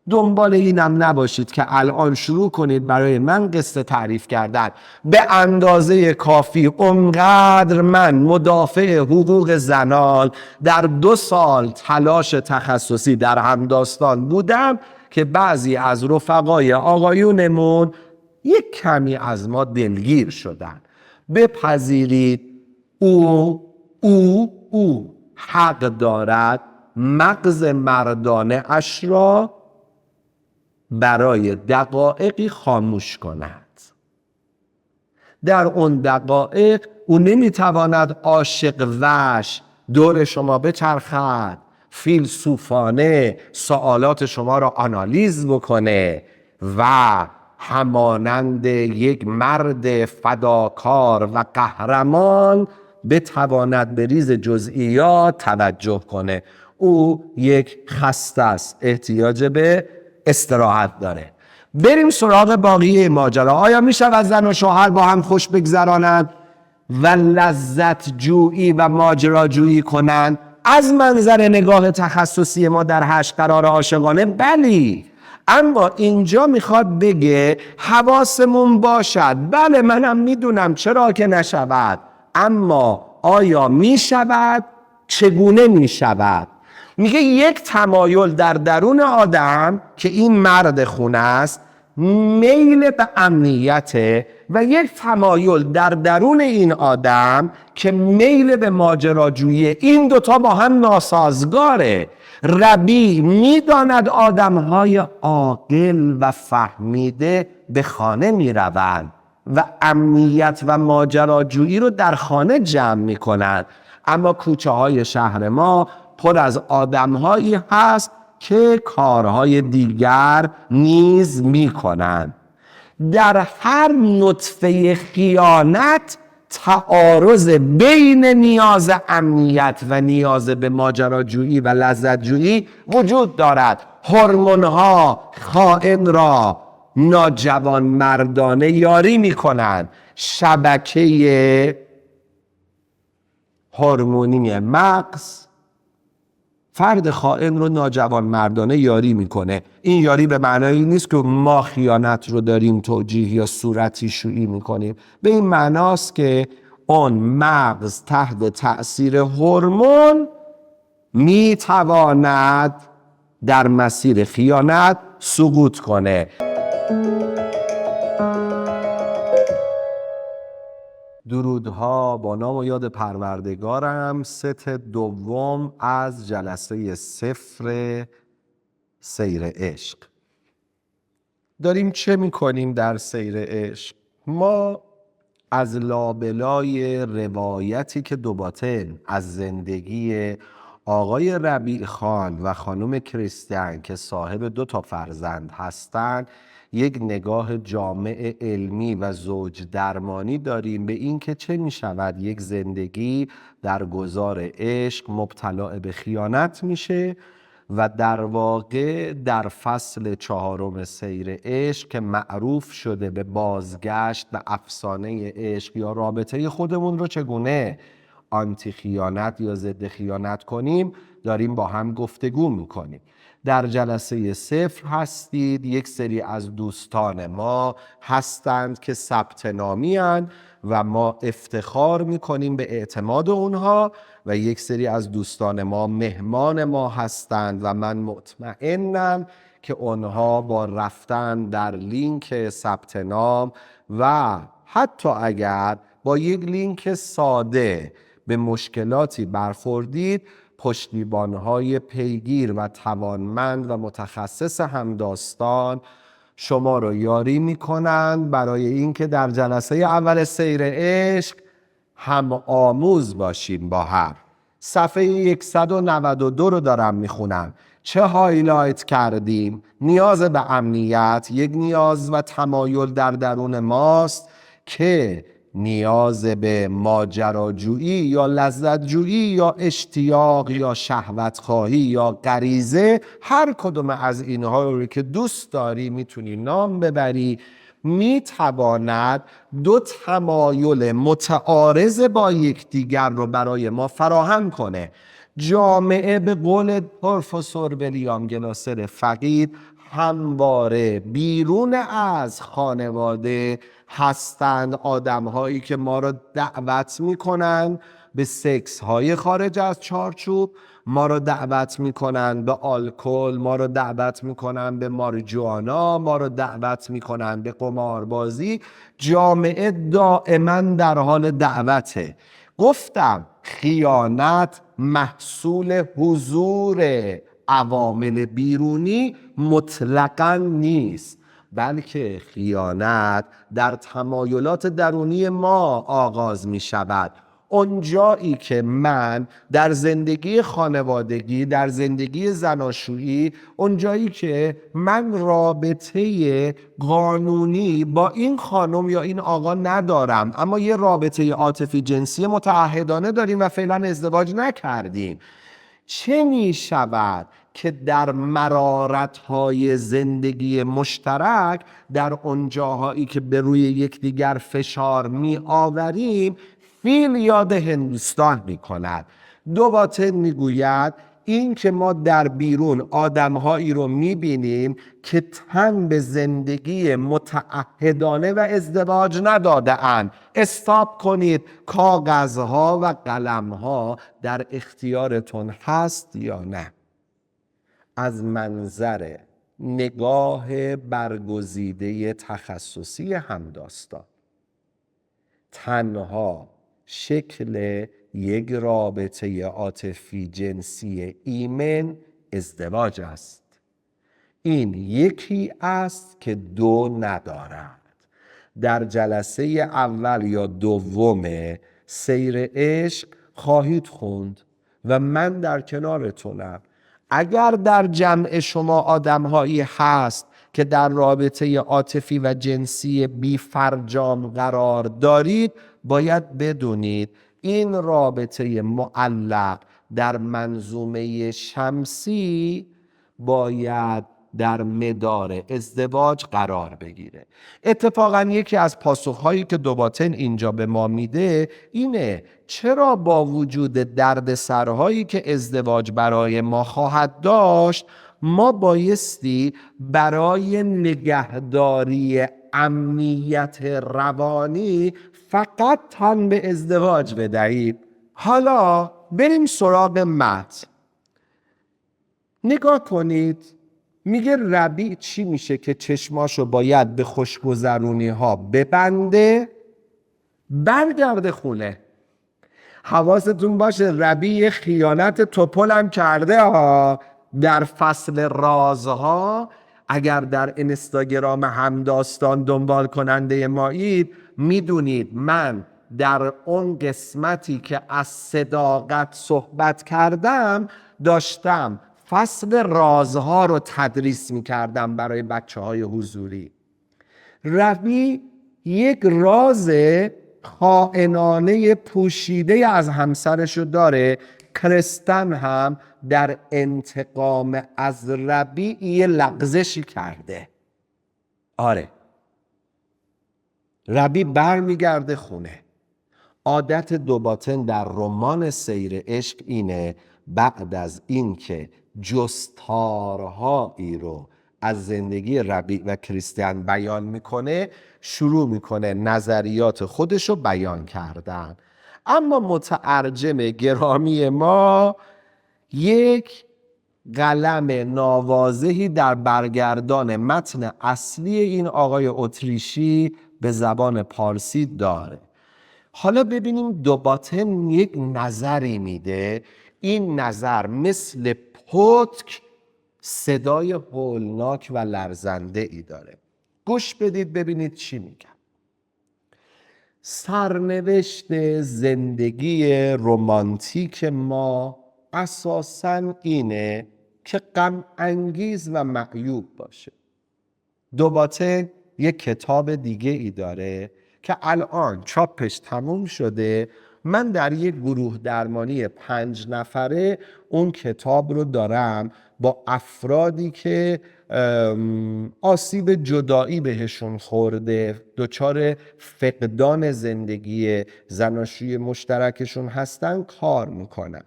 دنبال اینم نباشید که الان شروع کنید برای من قصه تعریف کردن. به اندازه کافی اونقدر من مدافع حقوق زنان در 2 سال تلاش تخصصی در همداستان بودم که بعضی از رفقای آقایونمون یک کمی از ما دلگیر شدن. بپذیرید او حق دارد مغز مردانه اش را برای دقایقی خاموش کند. در اون دقایق او نمیتواند عاشق وش دور شما بچرخد، فیلسوفانه سوالات شما را آنالیز بکنه و همانند یک مرد فداکار و قهرمان بتواند به ریز جزئیات توجه کنه. او یک خسته است، احتیاج به استراحت داره. بریم سراغ باقی ماجرا. آیا می شود زن و شوهر با هم خوش بگذرانند و لذت جویی و ماجراجویی کنند؟ از منظر نگاه تخصصی ما در 8 قرار عاشقانه بلی، اما اینجا میخواد بگه حواسمون باشد. بله منم میدونم چرا که نشود، اما آیا میشود؟ چگونه میشود؟ میگه یک تمایل در درون آدم که این مرد خونه است میل به امنیته و یک تمایل در درون این آدم که میل به ماجراجویی. این دوتا با هم ناسازگاره. ربیع میداند آدمهای عاقل و فهمیده به خانه میروند و امنیت و ماجراجویی رو در خانه جمع میکنند، اما کوچه های شهر ما پر از آدمهایی هست که کارهای دیگر نیز میکنند. در هر نطفه خیانت تعارض بین نیاز امنیت و نیاز به ماجراجویی و لذتجویی وجود دارد. هورمون‌ها خائن را ناجوان مردانه یاری میکنند. شبکه هورمونی مغز فرد خائن رو ناجوان مردانه یاری میکنه. این یاری به معنایی نیست که ما خیانت رو داریم توجیه یا صورتی شویی میکنیم. به این معناست که اون مغز تحت تأثیر هورمون میتواند در مسیر خیانت سقوط کنه. درودها با نام و یاد پروردگارم. ست دوم از جلسه 0 سیر عشق. داریم چه میکنیم در سیر عشق؟ ما از لابلای روایتی که دوباتن از زندگی آقای ربیع خان و خانم کریستین که صاحب 2 فرزند هستند یک نگاه جامع علمی و زوج درمانی داریم به این که چه می شود یک زندگی در گذار عشق مبتلا به خیانت میشه و در واقع در فصل 4 سیر عشق که معروف شده به بازگشت به افسانه عشق یا رابطه خودمون رو چگونه آنتی خیانت یا ضد خیانت کنیم داریم با هم گفتگو میکنیم. در جلسه 0 هستید. یک سری از دوستان ما هستند که ثبت نامی هستند و ما افتخار میکنیم به اعتماد اونها و یک سری از دوستان ما مهمان ما هستند و من مطمئنم که اونها با رفتن در لینک ثبت نام و حتی اگر با یک لینک ساده به مشکلاتی برخوردید، پشتیبان‌های پیگیر و توانمند و متخصص همداستان شما رو یاری می‌کنند برای اینکه در جلسه اول سیر عشق هم آموز باشیم با هم. صفحه 192 رو دارم میخونم. چه هایلایت کردیم؟ نیاز به امنیت یک نیاز و تمایل در درون ماست که نیاز به ماجراجویی یا لذتجویی یا اشتیاق یا شهوتخواهی یا غریزه، هر کدوم از اینها رو که دوست داری میتونی نام ببری، میتواند 2 تمایل متعارض با یکدیگر رو برای ما فراهم کنه. جامعه به قول پروفسور ویلیام گلاسر فقید همواره بیرون از خانواده هستند آدم‌هایی که ما را دعوت می‌کنند به سکس‌های خارج از چارچوب، ما را دعوت می‌کنند به الکل، ما را دعوت می‌کنند به ماریجوانا، ما را دعوت می‌کنند به قماربازی. جامعه دائما در حال دعوته. گفتم خیانت محصول حضور عوامل بیرونی مطلقاً نیست، بلکه خیانت در تمایلات درونی ما آغاز می شود. اونجایی که من در زندگی خانوادگی، در زندگی زناشویی، اونجایی که من رابطه قانونی با این خانم یا این آقا ندارم، اما یه رابطه عاطفی جنسی متعهدانه داریم و فعلا ازدواج نکردیم، چه می شود که در مرارت‌های زندگی مشترک، در اون جاهایی که به روی یکدیگر فشار می آوریم، فیل یاد هندوستان می کند. دو باطن می گوید این که ما در بیرون آدمهایی رو می بینیم که تن به زندگی متعهدانه و ازدواج نداده اند. استاپ کنید، کاغذها و قلمها در اختیارتون هست یا نه؟ از منظر نگاه برگزیده تخصصی همداستان، تنها شکل یک رابطه عاطفی جنسی ایمن ازدواج است. این یکی است که دو ندارد. در جلسه اول یا دوم سیر عشق خواهید خوند و من در کنارتونم. اگر در جمع شما آدم‌هایی هست که در رابطه عاطفی و جنسی بی فرجام قرار دارید، باید بدونید این رابطه معلق در منظومه شمسی باید در مدار ازدواج قرار بگیره. اتفاقا یکی از پاسخهایی که دو باطن اینجا به ما میده اینه: چرا با وجود دردسرهایی که ازدواج برای ما خواهد داشت، ما بایستی برای نگهداری امنیت روانی فقط تن به ازدواج بدهید؟ حالا بریم سراغ متن. نگاه کنید، میگه ربیع چی میشه که چشماشو باید به خوشگذرونی ها ببنده، برگرده خونه. حواستون باشه ربیع خیانت توپل هم کرده ها. در فصل رازها، اگر در اینستاگرام همداستان دنبال کننده مایید، میدونید من در اون قسمتی که از صداقت صحبت کردم داشتم فصل رازها رو تدریس میکردم برای بچه های حضوری. ربیع یک راز خائنانه پوشیده از همسرش رو داره. کرستن هم در انتقام از ربیع یه لغزشی کرده. آره، ربیع برمیگرده خونه. عادت دو باطن در رمان سیر عشق اینه بعد از اینکه جستارهایی رو از زندگی ربیع و کریستین بیان میکنه، شروع میکنه نظریات خودش رو بیان کردن. اما مترجم گرامی ما یک قلم ناواضحی در برگردان متن اصلی این آقای اتریشی به زبان پارسی داره. حالا ببینیم دو باطن یک نظری میده. این نظر مثل پتک صدای هولناک و لرزنده ای داره. گوش بدید ببینید چی میگم. سرنوشت زندگی رمانتیک ما اساساً اینه که غم انگیز و معیوب باشه. دو باطن یک کتاب دیگه ای داره که الان چاپش تموم شده. من در یک گروه درمانی 5 نفره اون کتاب رو دارم با افرادی که آسیب جدایی بهشون خورده، دچار فقدان زندگی زناشویی مشترکشون هستن کار میکنم.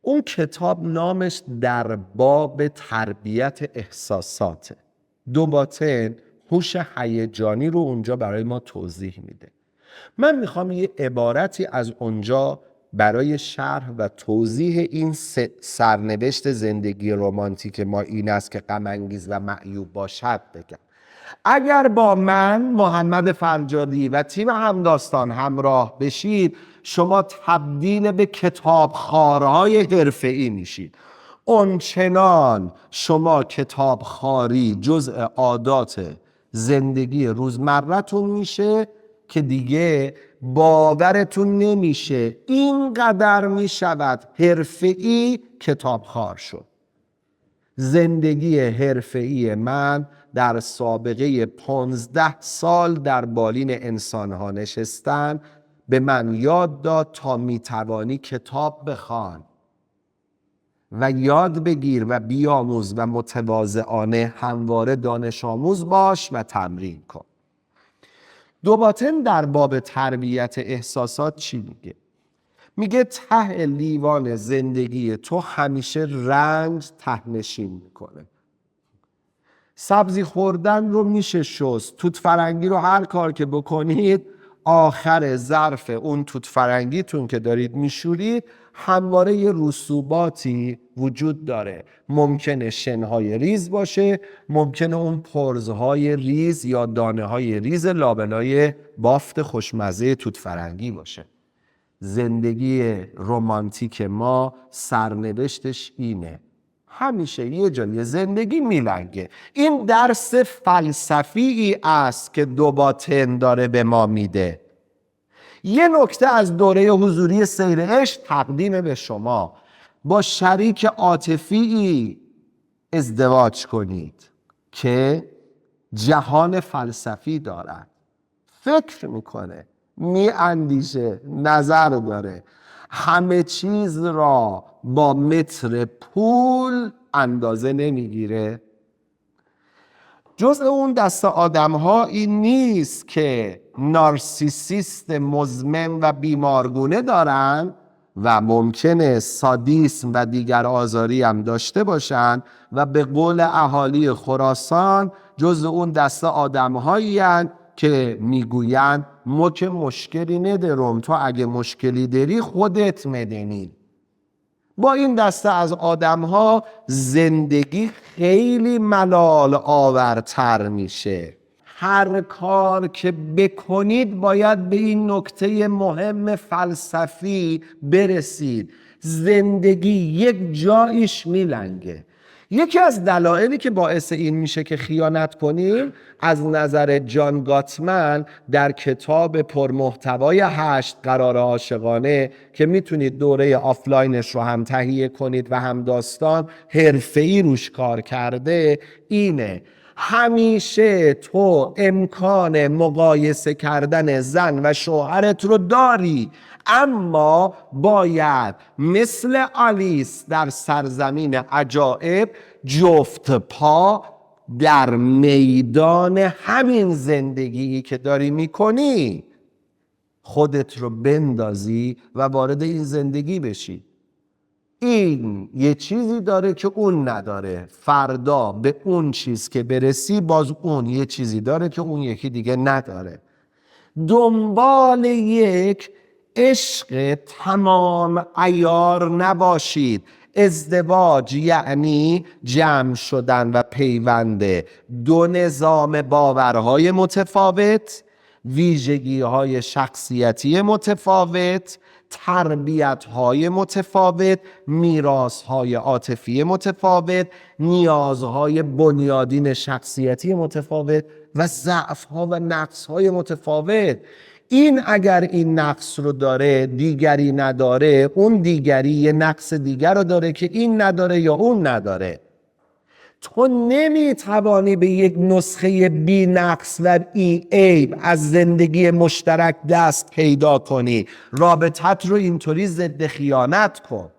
اون کتاب نامش در باب تربیت احساساته. دو باطن هوش هیجانی رو اونجا برای ما توضیح میده. من میخوام یه عبارتی از اونجا برای شرح و توضیح این سرنوشت زندگی رمانتیک ما این است که غم انگیز و معیوب باشد بگم. اگر با من محمد فرجادی و تیم همداستان همراه بشید، شما تبدیل به کتابخوارهای حرفه‌ای میشید. اونچنان شما کتابخواری جزء عادات زندگی روزمرتون میشه که دیگه باورتون نمیشه اینقدر میشود حرفه‌ای کتابخوار شد. زندگی حرفه‌ای من در سابقه 15 سال در بالین انسانها نشستن به من یاد داد تا میتوانی کتاب بخوان و یاد بگیر و بیاموز و متواضعانه همواره دانش آموز باش و تمرین کن. دوباتن در باب تربیت احساسات چی میگه؟ میگه ته لیوان زندگی تو همیشه رنج ته‌نشین میکنه. سبزی خوردن رو میشه شست، توت فرنگی رو هر کار که بکنید آخر ظرف اون توت فرنگیتون که دارید میشورید همواره یه رسوباتی وجود داره. ممکنه شنهای ریز باشه، ممکنه اون پرزهای ریز یا دانه های ریز لابلای بافت خوشمزه توت فرنگی باشه. زندگی رمانتیک ما سرنوشتش اینه، همیشه یه جای زندگی میلنگه. این درس فلسفی است که دوباتن داره به ما میده. یه نکته از دوره حضوری سیر عشق تقدیم به شما: با شریک عاطفی ازدواج کنید که جهان فلسفی دارد، فکر میکنه، میاندیشه، نظر داره، همه چیز را با متر پول اندازه نمیگیره. جزء اون دست آدم ها این نیست که نارسیسیست مزمن و بیمارگونه دارن و ممکنه سادیسم و دیگر آزاری هم داشته باشن و به قول اهالی خراسان جزء اون دست آدم هایی هن که میگوین ما که مشکلی ندارم، تو اگه مشکلی داری خودت میدونی. با این دسته از آدم ها زندگی خیلی ملال آورتر میشه. هر کار که بکنید باید به این نکته مهم فلسفی برسید: زندگی یک جایش میلنگه. یکی از دلایلی که باعث این میشه که خیانت کنیم از نظر جان گاتمن در کتاب پرمحتوای 8 قرار عاشقانه که میتونید دوره آفلاینش رو هم تهیه کنید و هم داستان حرفه‌ای روش کار کرده، اینه: همیشه تو امکان مقایسه کردن زن و شوهرت رو داری، اما باید مثل آلیس در سرزمین عجایب جفت پا در میدان همین زندگی که داری میکنی خودت رو بندازی و وارد این زندگی بشی. این یه چیزی داره که اون نداره، فردا به اون چیز که برسی باز اون یه چیزی داره که اون یکی دیگه نداره. دنبال یک عشق تمام عیار نباشید. ازدواج یعنی جمع شدن و پیوند دو نظام باورهای متفاوت، ویژگی‌های شخصیتی متفاوت، تربیت‌های متفاوت، میراث‌های عاطفی متفاوت، نیازهای بنیادین شخصیتی متفاوت و ضعف‌ها و نقص‌های متفاوت. این اگر این نقص رو داره دیگری نداره، اون دیگری یه نقص دیگر رو داره که این نداره یا اون نداره. تو نمیتوانی به یک نسخه بی نقص و بی عیب از زندگی مشترک دست پیدا کنی. رابطت رو اینطوری ضد خیانت کن.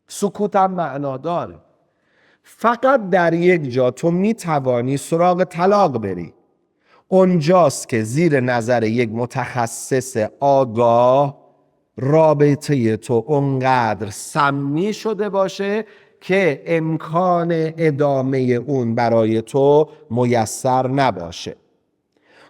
سکوت هم معنا داره. فقط در یک جا تو میتوانی سراغ طلاق بری، اونجاست که زیر نظر یک متخصص آگاه رابطه تو اونقدر سمی شده باشه که امکان ادامه اون برای تو میسر نباشه.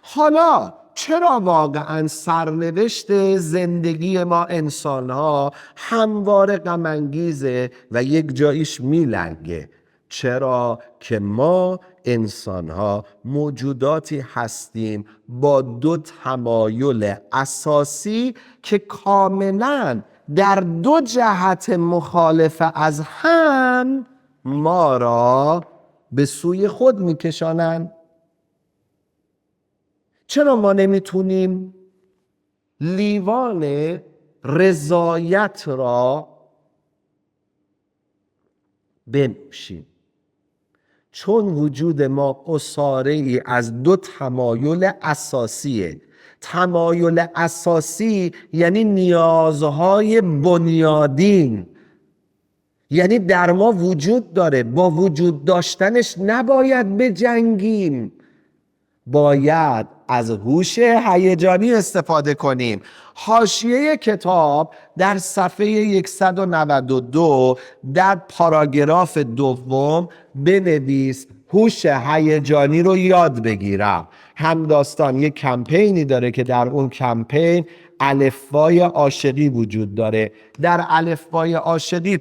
حالا چرا واقعا سرنوشت زندگی ما انسان‌ها همواره غم انگیزه و یک جایش میلنگه؟ چرا که ما انسان‌ها موجوداتی هستیم با دو تمایل اساسی که کاملاً در دو جهت مخالف از هم ما را به سوی خود میکشانند. چرا ما نمیتونیم لیوان رضایت را بنوشیم؟ چون وجود ما عصاره ای از دو تمایل اساسیه. تمایل اساسی یعنی نیازهای بنیادین، یعنی در ما وجود داره، با وجود داشتنش نباید بجنگیم، باید از هوش هیجانی استفاده کنیم. حاشیه کتاب در صفحه 192 در پاراگراف دوم بنویس هوش هیجانی رو یاد بگیرم. همداستان یک کمپینی داره که در اون کمپین الفبای عاشقی وجود داره. در الفبای عاشقی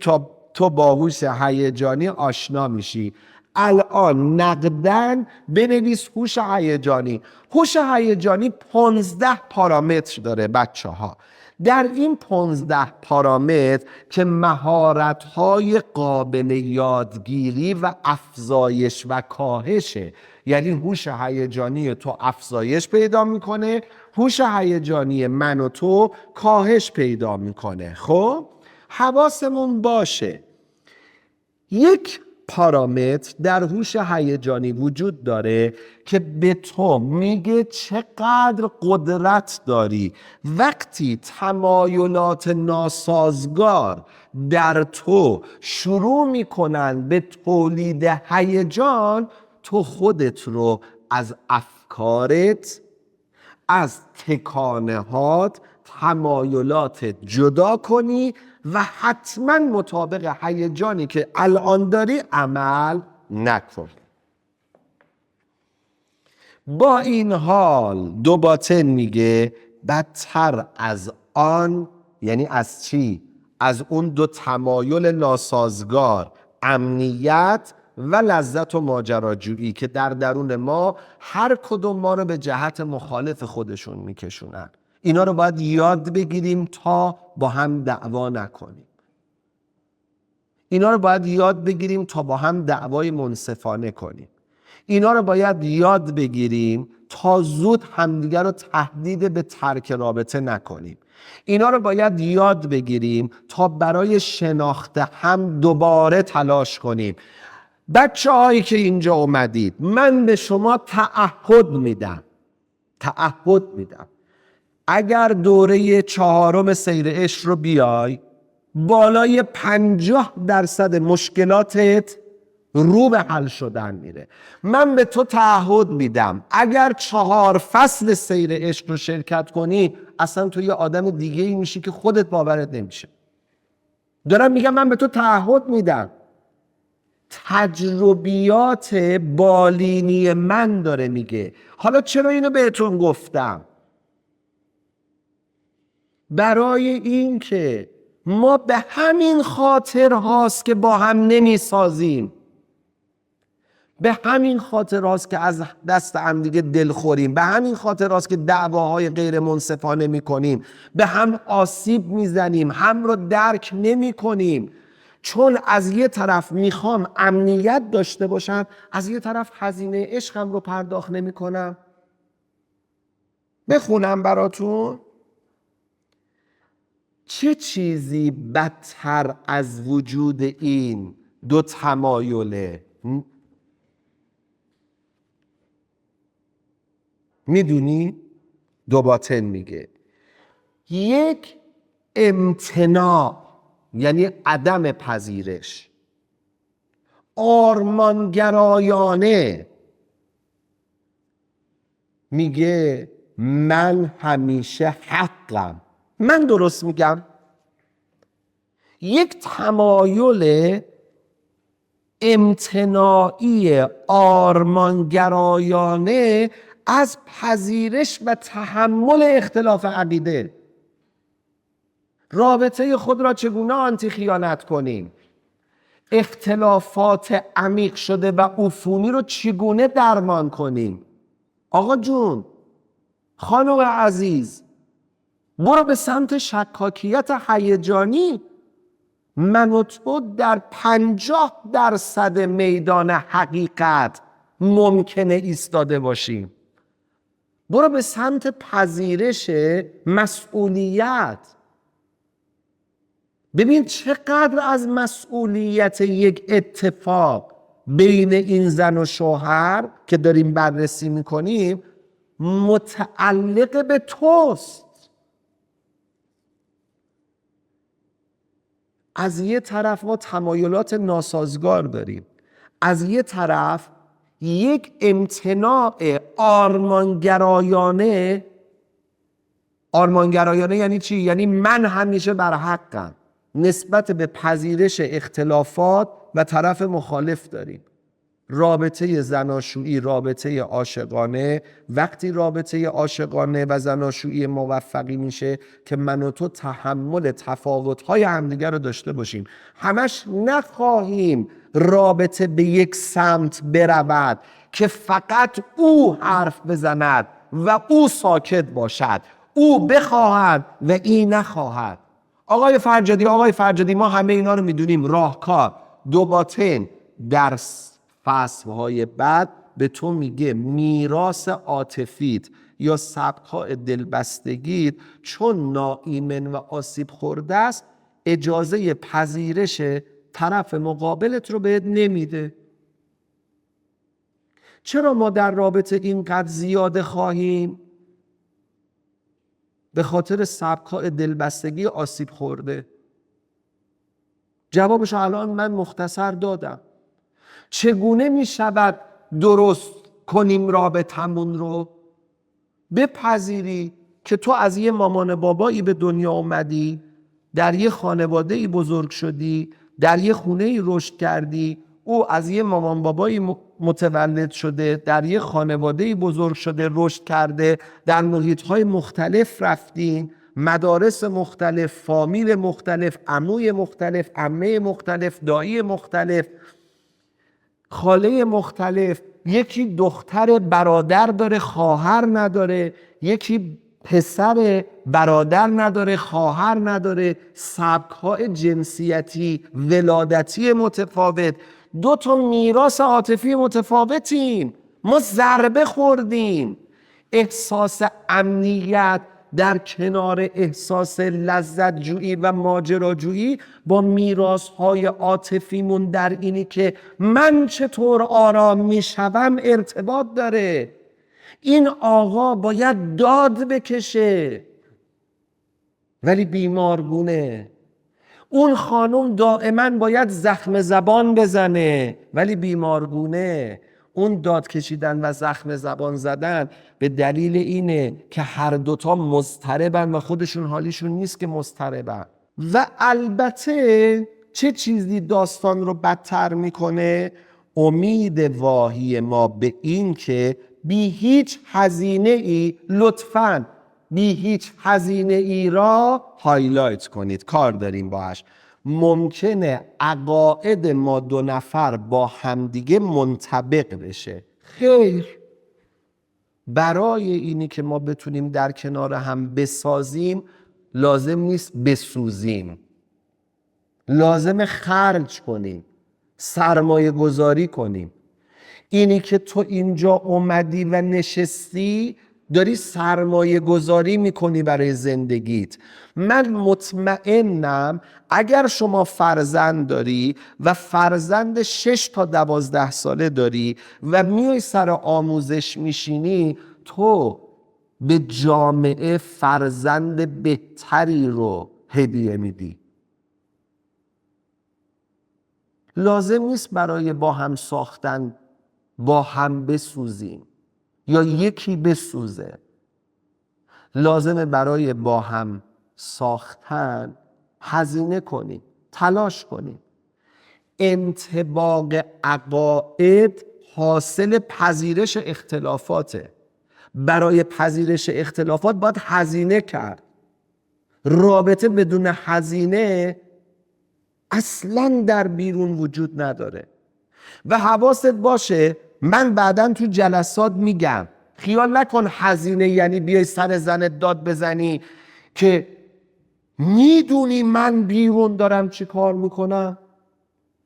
تو با هوش هیجانی آشنا میشی. الان نقدن بنویس هوش هیجانی. هوش هیجانی 15 پارامتر داره بچه ها. در این 15 پارامتر که مهارت‌های قابل یادگیری و افزایش و کاهشه، یعنی هوش هیجانی تو افزایش پیدا میکنه، هوش هیجانی من و تو کاهش پیدا میکنه. خب حواسمون باشه یک پارامتر در هوش هیجانی وجود داره که به تو میگه چقدر قدرت داری. وقتی تمایلات ناسازگار در تو شروع میکنن به تولید هیجان، تو خودت رو از افکارت، از تکانه‌هات، تمایلاتت جدا کنی و حتما مطابق هیجانی که الان داری عمل نکن. با این حال دو باطن میگه بدتر از آن، یعنی از چی؟ از اون دو تمایل ناسازگار، امنیت و لذت و ماجراجویی که در درون ما هر کدوم ما رو به جهت مخالف خودشون میکشونن. اینا رو باید یاد بگیریم تا با هم دعوا نکنیم. اینا رو باید یاد بگیریم تا با هم دعوای منصفانه کنیم. اینا رو باید یاد بگیریم تا زود همدیگر رو تهدید به ترک رابطه نکنیم. اینا رو باید یاد بگیریم تا برای شناخت هم دوباره تلاش کنیم. بچه هایی که اینجا اومدید، من به شما تعهد میدم اگر دوره 4 سیر عشق رو بیای، بالای 50% مشکلاتت رو به حل شدن میره. من به تو تعهد میدم اگر 4 فصل سیر عشق رو شرکت کنی، اصلا تو یه آدم دیگه ای میشی که خودت باورت نمیشه. دارم میگم من به تو تعهد میدم. تجربیات بالینی من داره میگه. حالا چرا اینو بهتون گفتم؟ برای این که ما به همین خاطر هاست که با هم نمیسازیم، به همین خاطر هاست که از دست هم دیگه دل خوریم، به همین خاطر هاست که دعواهای غیر منصفانه میکنیم، به هم آسیب میزنیم، هم رو درک نمی کنیم. چون از یه طرف میخوام امنیت داشته باشم، از یه طرف هزینه عشقم رو پرداخت نمی کنم. بخونم براتون. چه چیزی بدتر از وجود این دو تمایله؟ میدونی؟ دو باطن میگه. یک، امتناع، یعنی عدم پذیرش، آرمانگرایانه، میگه من همیشه حقم، من درست میگم. یک تمایل امتناعی آرمانگرایانه از پذیرش و تحمل اختلاف عقیده. رابطه خود را چگونه آنتی خیانت کنیم؟ اختلافات عمیق شده و عفونی رو چگونه درمان کنیم؟ آقا جون، خانم عزیز، برو به سمت شکاکیت هیجانی. من و تو در 50% میدان حقیقت ممکنه ایستاده باشیم. برو به سمت پذیرش مسئولیت. ببین چقدر از مسئولیت یک اتفاق بین این زن و شوهر که داریم بررسی میکنیم متعلق به توست. از یه طرف ما تمایلات ناسازگار داریم، از یه طرف یک امتناع آرمانگرایانه یعنی چی؟ یعنی من همیشه بر حقم نسبت به پذیرش اختلافات و طرف مخالف داریم. رابطه زناشویی رابطه عاشقانه، وقتی رابطه عاشقانه و زناشویی موفقی میشه که من و تو تحمل تفاوت‌های همدیگر رو داشته باشیم، همش نخواهیم رابطه به یک سمت برود که فقط او حرف بزند و او ساکت باشد، او بخواهد و این نخواهد. آقای فرجادی ما همه اینا رو میدونیم. راهکار دو باطن در فصلهای بعد به تو میگه میراث عاطفیت یا سبک‌های دلبستگیت چون ناایمن و آسیب خورده است اجازه پذیرش طرف مقابلت رو بهت نمیده. چرا ما در رابطه اینقدر زیاده خواهیم؟ به خاطر سبک‌های دلبستگی آسیب خورده. جوابش الان من مختصر دادم. چگونه می شود درست کنیم رابطمون رو؟ بپذیری که تو از یه مامان بابایی به دنیا اومدی، در یه خانواده‌ای بزرگ شدی، در یه خونه‌ای رشد کردی، او از یه مامان بابایی متولد شده، در یه خانواده‌ای بزرگ شده، رشد کرده، در محیط‌های مختلف رفتین، مدارس مختلف، فامیل مختلف، عموی مختلف، عمه مختلف، دایی مختلف، خاله مختلف، یکی دختر برادر داره خواهر نداره، یکی پسر برادر نداره خواهر نداره، سبک‌های جنسیتی ولادتی متفاوت، دو تا میراث عاطفی متفاوتیم. ما ضربه خوردیم. احساس امنیت در کنار احساس لذت جویی و ماجراجویی با میراث‌های عاطفیمون در اینی که من چطور آرام میشوم ارتباط داره. این آقا باید داد بکشه ولی بیمارگونه. اون خانم دائما باید زخم زبان بزنه ولی بیمارگونه. اون داد کشیدن و زخم زبان زدن به دلیل اینه که هر دوتا مضطربن و خودشون حالیشون نیست که مضطربن. و البته چه چیزی داستان رو بدتر میکنه؟ امید واهی ما به این که بی هیچ هزینه ای، لطفاً بی هیچ هزینه ای را هایلایت کنید، کار داریم باش. ممکنه عقاید ما دو نفر با همدیگه منطبق بشه. خیر، برای اینی که ما بتونیم در کنار هم بسازیم لازم نیست بسوزیم، لازم خرج کنیم، سرمایه گذاری کنیم. اینی که تو اینجا اومدی و نشستی داری سرمایه گذاری میکنی برای زندگیت. من مطمئنم اگر شما فرزند داری و فرزند 6 تا 12 ساله داری و میای سر آموزش میشینی، تو به جامعه فرزند بهتری رو هدیه میدی. لازم نیست برای با هم ساختن با هم بسوزیم یا یکی بسوزه. لازمه برای با هم ساختن هزینه کنیم، تلاش کنیم. انطباق عقاید حاصل پذیرش اختلافاته. برای پذیرش اختلافات باید هزینه کرد. رابطه بدون هزینه اصلاً در بیرون وجود نداره. و حواست باشه، من بعداً تو جلسات میگم خیال نکن هزینه یعنی بیای سر زنت داد بزنی که میدونی من بیرون دارم چی کار میکنم.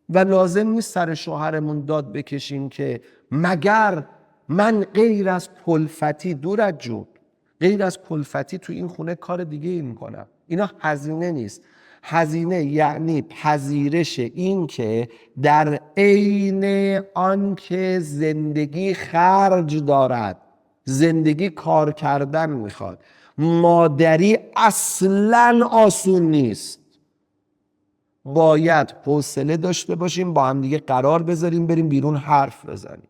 و لازم نیست سر شوهرمون داد بکشیم که مگر من غیر از کلفتی دورت جون، غیر از کلفتی تو این خونه کار دیگه ای میکنم. اینا هزینه نیست. هزینه یعنی پذیرش این که در عین آن که زندگی خرج دارد، زندگی کار کردن میخواد. مادری اصلاً آسون نیست. باید حوصله داشته باشیم، با هم دیگه قرار بذاریم بریم بیرون حرف بزنیم.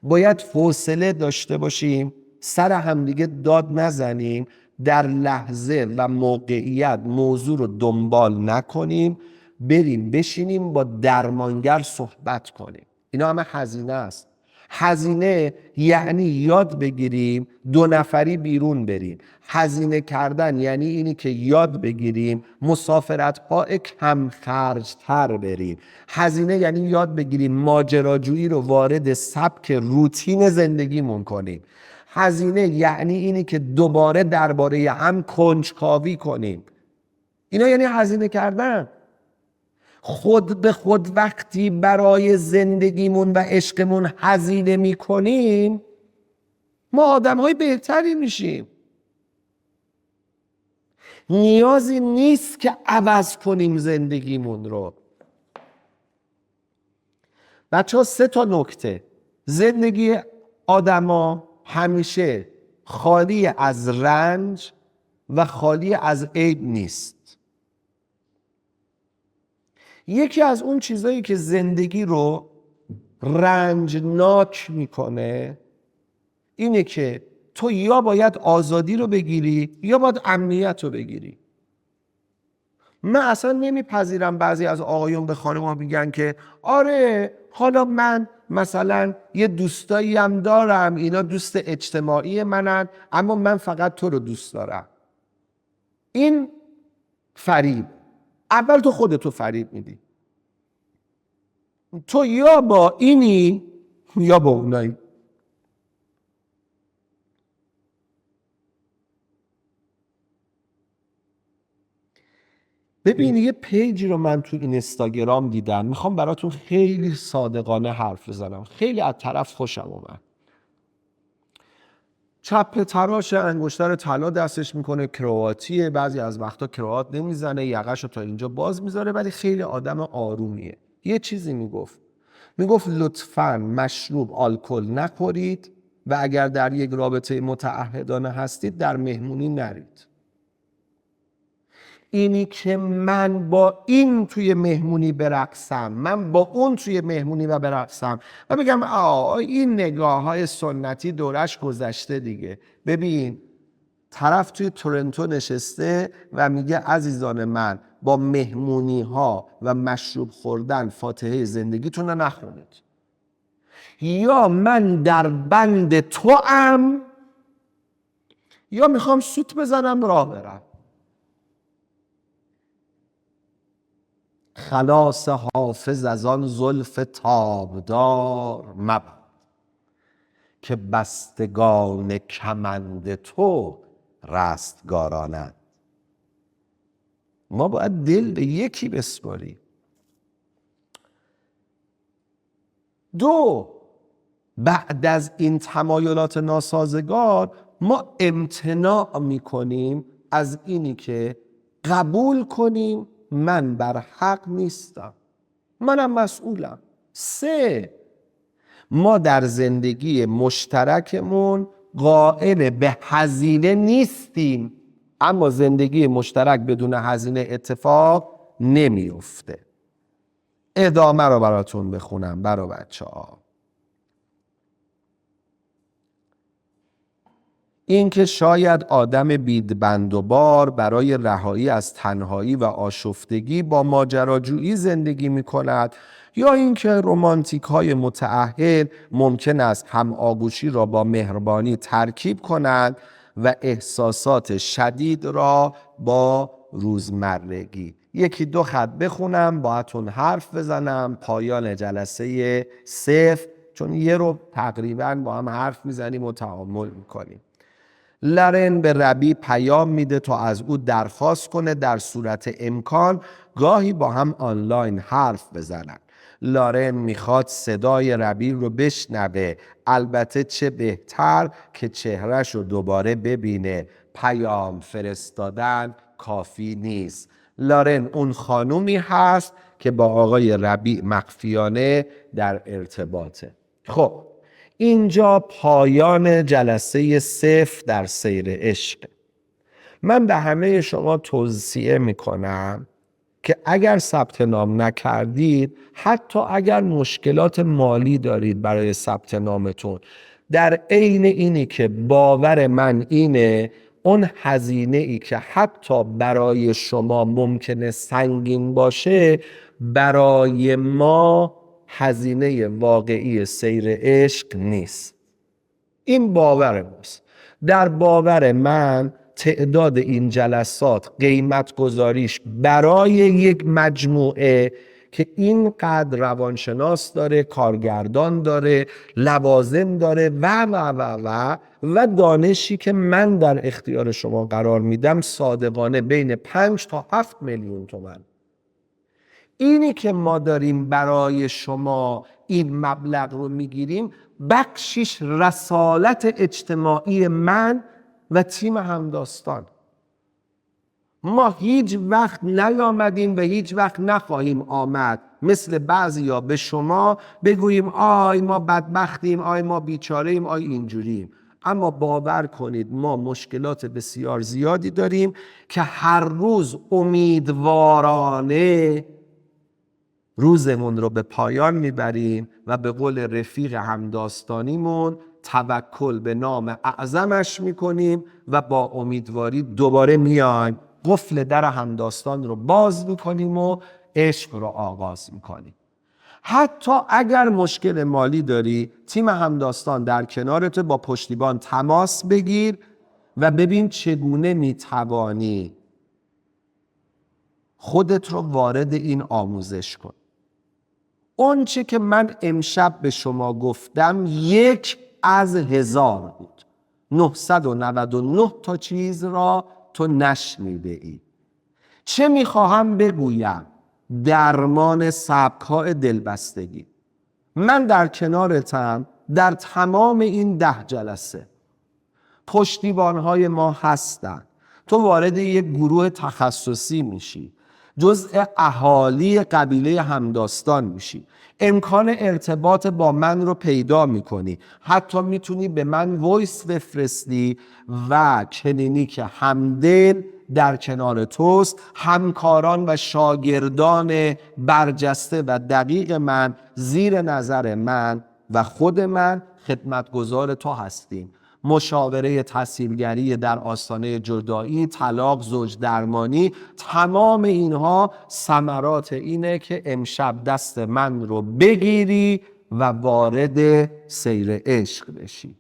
باید حوصله داشته باشیم سر همدیگه داد نزنیم، در لحظه و موقعیت موضوع رو دنبال نکنیم، بریم بشینیم با درمانگر صحبت کنیم. اینا همه هزینه است. هزینه یعنی یاد بگیریم 2 نفری بیرون بریم. هزینه کردن یعنی اینی که یاد بگیریم مسافرت‌های کم خرج تر بریم. هزینه یعنی یاد بگیریم ماجراجویی رو وارد سبک روتین زندگیمون کنیم. هزینه یعنی اینی که دوباره درباره هم کنجکاوی کنیم. اینا یعنی هزینه کردن. خود به خود وقتی برای زندگیمون و عشقمون هزینه میکنیم ما آدم‌های بهتری میشیم. نیازی نیست که عوض کنیم زندگیمون رو. بچه‌ها 3 تا نکته. زندگی آدما همیشه خالی از رنج و خالی از عیب نیست. یکی از اون چیزایی که زندگی رو رنجناک میکنه اینه که تو یا باید آزادی رو بگیری یا باید امنیت رو بگیری. من اصلا نمیپذیرم بعضی از آقایون به خانم‌ها میگن که آره حالا من مثلا یه دوستایی هم دارم، اینا دوست اجتماعی منن، اما من فقط تو رو دوست دارم. این فریب. اول تو خودتو فریب میدی. تو یا با اینی یا با اونایی. ببین یه پیجی رو من تو اینستاگرام دیدم، میخوام براتون خیلی صادقانه حرف بزنم. خیلی از طرف خوشم اومد. چپ تراش، انگشتر طلا دستش میکنه، کرواتیه، بعضی از وقتا کروات نمیزنه، یقه‌شو تا اینجا باز میذاره، ولی خیلی آدم آرومیه. یه چیزی میگفت لطفاً مشروب الکل نخورید و اگر در یک رابطه متعهدانه هستید در مهمونی نرید. اینی که من با این توی مهمونی برقصم، من با اون توی مهمونی و برقصم و بگم این نگاه های سنتی دورش گذشته دیگه. ببین طرف توی تورنتو نشسته و میگه عزیزان من با مهمونی ها و مشروب خوردن فاتحه زندگیتون رو نخونید. یا من در بند توام یا میخوام سوت بزنم راه برم. خلاص حافظ از آن زلف تابدار مباد که بستگان کمند تو رستگارانند. ما باید دل به یکی بسپاریم. 2، بعد از این تمایلات ناسازگار ما امتناع میکنیم از اینی که قبول کنیم من بر حق نیستم، منم مسئولم. 3، ما در زندگی مشترکمون قائل به هزینه نیستیم، اما زندگی مشترک بدون هزینه اتفاق نمیفته. ادامه رو براتون بخونم برای بچه‌ها. این که شاید آدم بیدبند و بار برای رهایی از تنهایی و آشفتگی با ماجراجویی زندگی می کند، یا اینکه رمانتیک های متعهد ممکن است هم آغوشی را با مهربانی ترکیب کنند و احساسات شدید را با روزمرگی. 1-2 خط بخونم باهاتون حرف بزنم پایان جلسه 0، چون یه رو تقریبا با هم حرف میزنیم و تعامل میکنیم. لرن به ربی پیام میده تا از او درخواست کنه در صورت امکان گاهی با هم آنلاین حرف بزنن. لارن میخواد صدای ربیع رو بشنوه. البته چه بهتر که چهرهش رو دوباره ببینه. پیام فرستادن کافی نیست. لارن اون خانومی هست که با آقای ربیع مخفیانه در ارتباطه. خب اینجا پایان جلسه 0 در سیر عشق. من به همه شما توصیه میکنم که اگر ثبت نام نکردید، حتی اگر مشکلات مالی دارید برای ثبت نامتون، در عین اینی که باور من اینه اون هزینه ای که حتی برای شما ممکنه سنگین باشه، برای ما هزینه واقعی سیر عشق نیست. این باور ماست. در باور من تعداد این جلسات قیمت گذاریش برای یک مجموعه که اینقدر روانشناس داره، کارگردان داره، لوازم داره و دانشی که من در اختیار شما قرار میدم صادقانه بین 5 تا 7 میلیون تومان. اینی که ما داریم برای شما این مبلغ رو میگیریم بخشش رسالت اجتماعی من و تیم همداستان. ما هیچ وقت نیامدیم و هیچ وقت نخواهیم آمد مثل بعضیا به شما بگوییم آی ما بدبختیم، آی ما بیچاره‌ایم، آی اینجوریم. اما باور کنید ما مشکلات بسیار زیادی داریم که هر روز امیدوارانه روزمون رو به پایان میبریم و به قول رفیق همداستانیمون توکل به نام اعظمش میکنیم و با امیدواری دوباره میایم قفل در همداستان رو باز میکنیم و عشق رو آغاز میکنیم. حتی اگر مشکل مالی داری، تیم همداستان در کنارت، با پشتیبان تماس بگیر و ببین چگونه میتوانی خودت رو وارد این آموزش کن. اون چه که من امشب به شما گفتم 1 از 1000 بود. 999 تا چیز را تو نشنیده ای. چه میخواهم بگویم؟ درمان سبک‌های دلبستگی. من در کنارتم در تمام این 10 جلسه. پشتیبان‌های ما هستن. تو وارد یک گروه تخصصی میشی. جزء اهالی قبیله همداستان میشی. امکان ارتباط با من رو پیدا میکنی. حتی میتونی به من وایس بفرستی و کلینیک همدل در کنار توست. همکاران و شاگردان برجسته و دقیق من زیر نظر من و خود من خدمتگزار تو هستیم. مشاوره تحصیلگری در آستانه جدایی، طلاق، زوج درمانی، تمام اینها ثمرات اینه که امشب دست من رو بگیری و وارد سیر عشق بشی.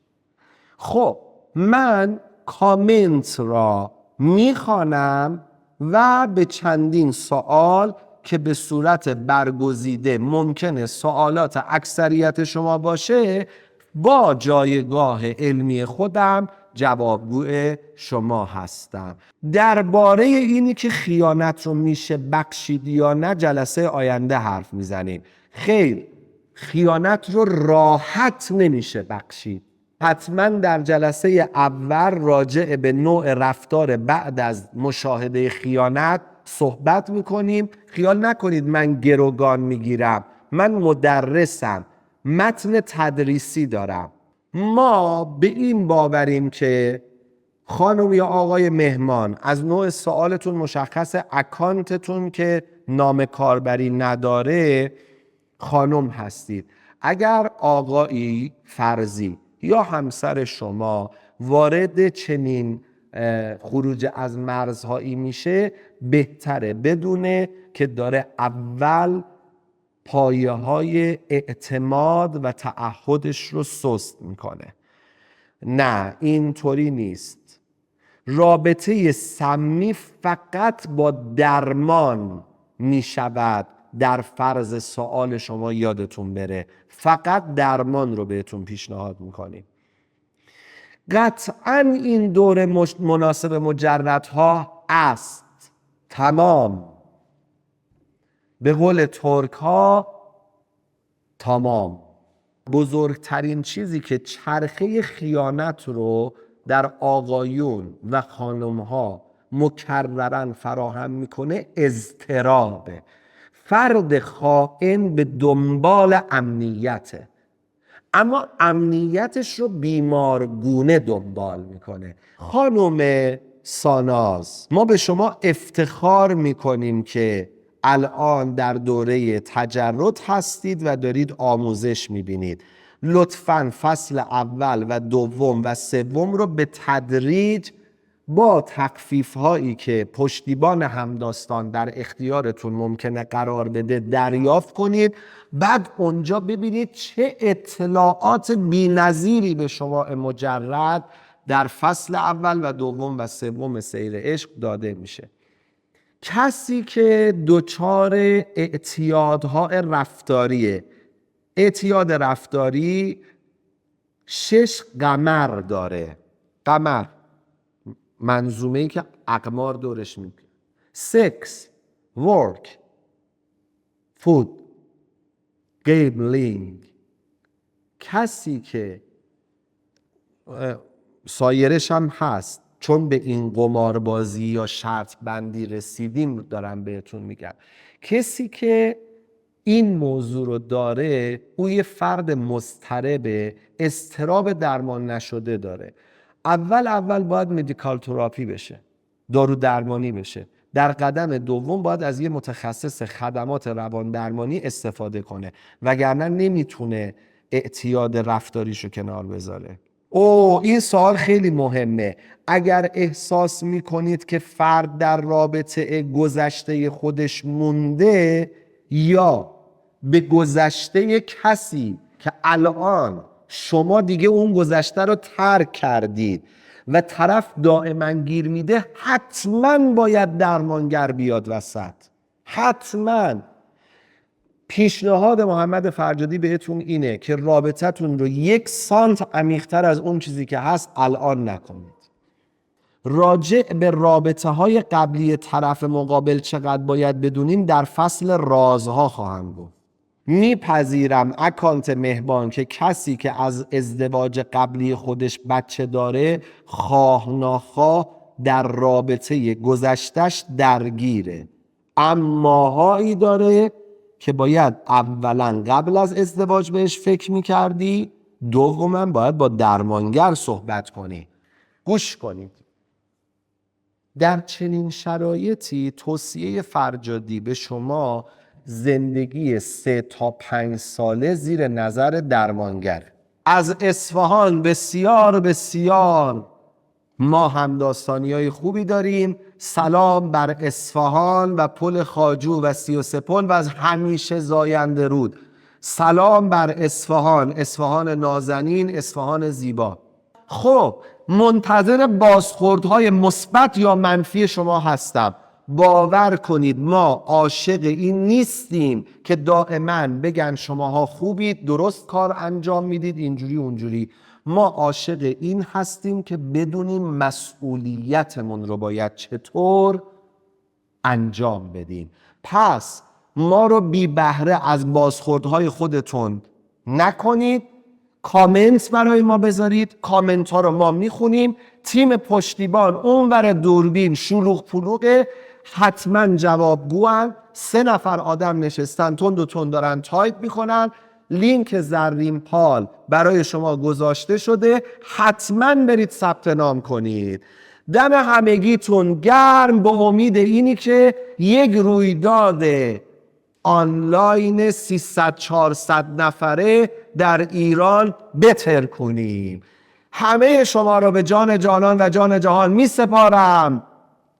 خب من کامنت را میخوانم و به چندین سوال که به صورت برگزیده ممکنه سوالات اکثریت شما باشه، با جایگاه علمی خودم جوابگو شما هستم. درباره اینی که خیانت رو میشه بخشید یا نه جلسه آینده حرف میزنیم. خیر، خیانت رو راحت نمیشه بخشید. حتما در جلسه اول راجع به نوع رفتار بعد از مشاهده خیانت صحبت میکنیم. خیال نکنید من گروگان میگیرم. من مدرسم، متن تدریسی دارم. ما به این باوریم که خانم یا آقای مهمان، از نوع سوالتون مشخص، اکانتتون که نام کاربری نداره خانم هستید. اگر آقایی فرضی یا همسر شما وارد چنین خروج از مرزهایی میشه، بهتره بدونه که داره اول پایه های اعتماد و تعهدش رو سست میکنه. نه، اینطوری نیست. رابطه سمی فقط با درمان میشود. در فرض سوال شما یادتون بره، فقط درمان رو بهتون پیشنهاد میکنیم. قطعا این دور مناسب مجردها است. تمام. به قول ترک ها تمام. بزرگترین چیزی که چرخه خیانت رو در آقایون و خانم‌ها مکررن فراهم میکنه اضطرابه. فرد خائن به دنبال امنیته، اما امنیتش رو بیمارگونه دنبال میکنه. خانم ساناز، ما به شما افتخار میکنیم که الان در دوره تجرد هستید و دارید آموزش میبینید. لطفاً فصل اول و دوم و سوم رو به تدریج با تخفیف هایی که پشتیبان همداستان در اختیارتون ممکنه قرار بده دریافت کنید. بعد اونجا ببینید چه اطلاعات بی‌نظیری به شما مجرد در فصل اول و دوم و سوم سیر عشق داده میشه. کسی که دچار اعتیادهای رفتاریه، اعتیاد رفتاری 6 قمر داره. قمر منظومه‌ای که اقمار دورش میگه: sex, work, food, gambling. کسی که سایرش هم هست، چون به این قماربازی یا شرط بندی رسیدیم دارم بهتون میگم، کسی که این موضوع رو داره او یه فرد مضطرب، اضطراب درمان نشده داره. اول باید مدیکال تراپی بشه، دارو درمانی بشه. در قدم دوم باید از یه متخصص خدمات روان درمانی استفاده کنه، وگرنه نمیتونه اعتیاد رفتاریشو کنار بذاره. این سوال خیلی مهمه. اگر احساس میکنید که فرد در رابطه گذشته خودش مونده یا به گذشته کسی که الان شما دیگه اون گذشته رو ترک کردید و طرف دائما گیر میده، حتما باید درمانگر بیاد وسط. حتما. پیشنهاد محمد فرجادی بهتون اینه که رابطتون رو 1 سانت عمیق‌تر از اون چیزی که هست الان نکنید. راجع به رابطه های قبلی طرف مقابل چقدر باید بدونیم در فصل رازها خواهم گفت. میپذیرم اکانت مهربان که کسی که از ازدواج قبلی خودش بچه داره خواه ناخواه در رابطه گذشتش درگیره، اما هایی داره که باید اولا قبل از ازدواج بهش فکر میکردی، دوما باید با درمانگر صحبت کنی. گوش کنید. در چنین شرایطی توصیه فرجادی به شما زندگی 3 تا 5 ساله زیر نظر درمانگر. از اصفهان بسیار ما همداستانی های خوبی داریم. سلام بر اصفهان و پل خواجو و 33 پل و از همیشه زاینده رود. سلام بر اصفهان، اصفهان نازنین، اصفهان زیبا. خب منتظر بازخوردهای مثبت یا منفی شما هستم. باور کنید ما عاشق این نیستیم که دائما بگن شماها خوبید، درست کار انجام میدید، اینجوری اونجوری. ما عاشق این هستیم که بدونیم مسئولیتمون رو باید چطور انجام بدیم. پس ما رو بی بهره از بازخوردهای خودتون نکنید. کامنت برای ما بذارید، کامنت ها رو ما میخونیم. تیم پشتیبان اونور دوربین شلوغ پلوغه، حتما جوابگوان. 3 نفر آدم نشستن تند و تند دارن تایپ میکنن. لینک زرین پال برای شما گذاشته شده، حتما برید ثبت نام کنید. دم همگیتون گرم، به امید اینی که یک رویداد آنلاین 300-400 نفره در ایران بتر کنیم. همه شما را به جان جانان و جان جهان می سپارم.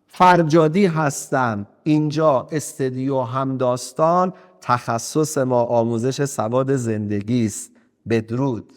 فرجادی هستم. اینجا استدیو همداستان، تخصص ما آموزش سواد زندگی است. بدرود.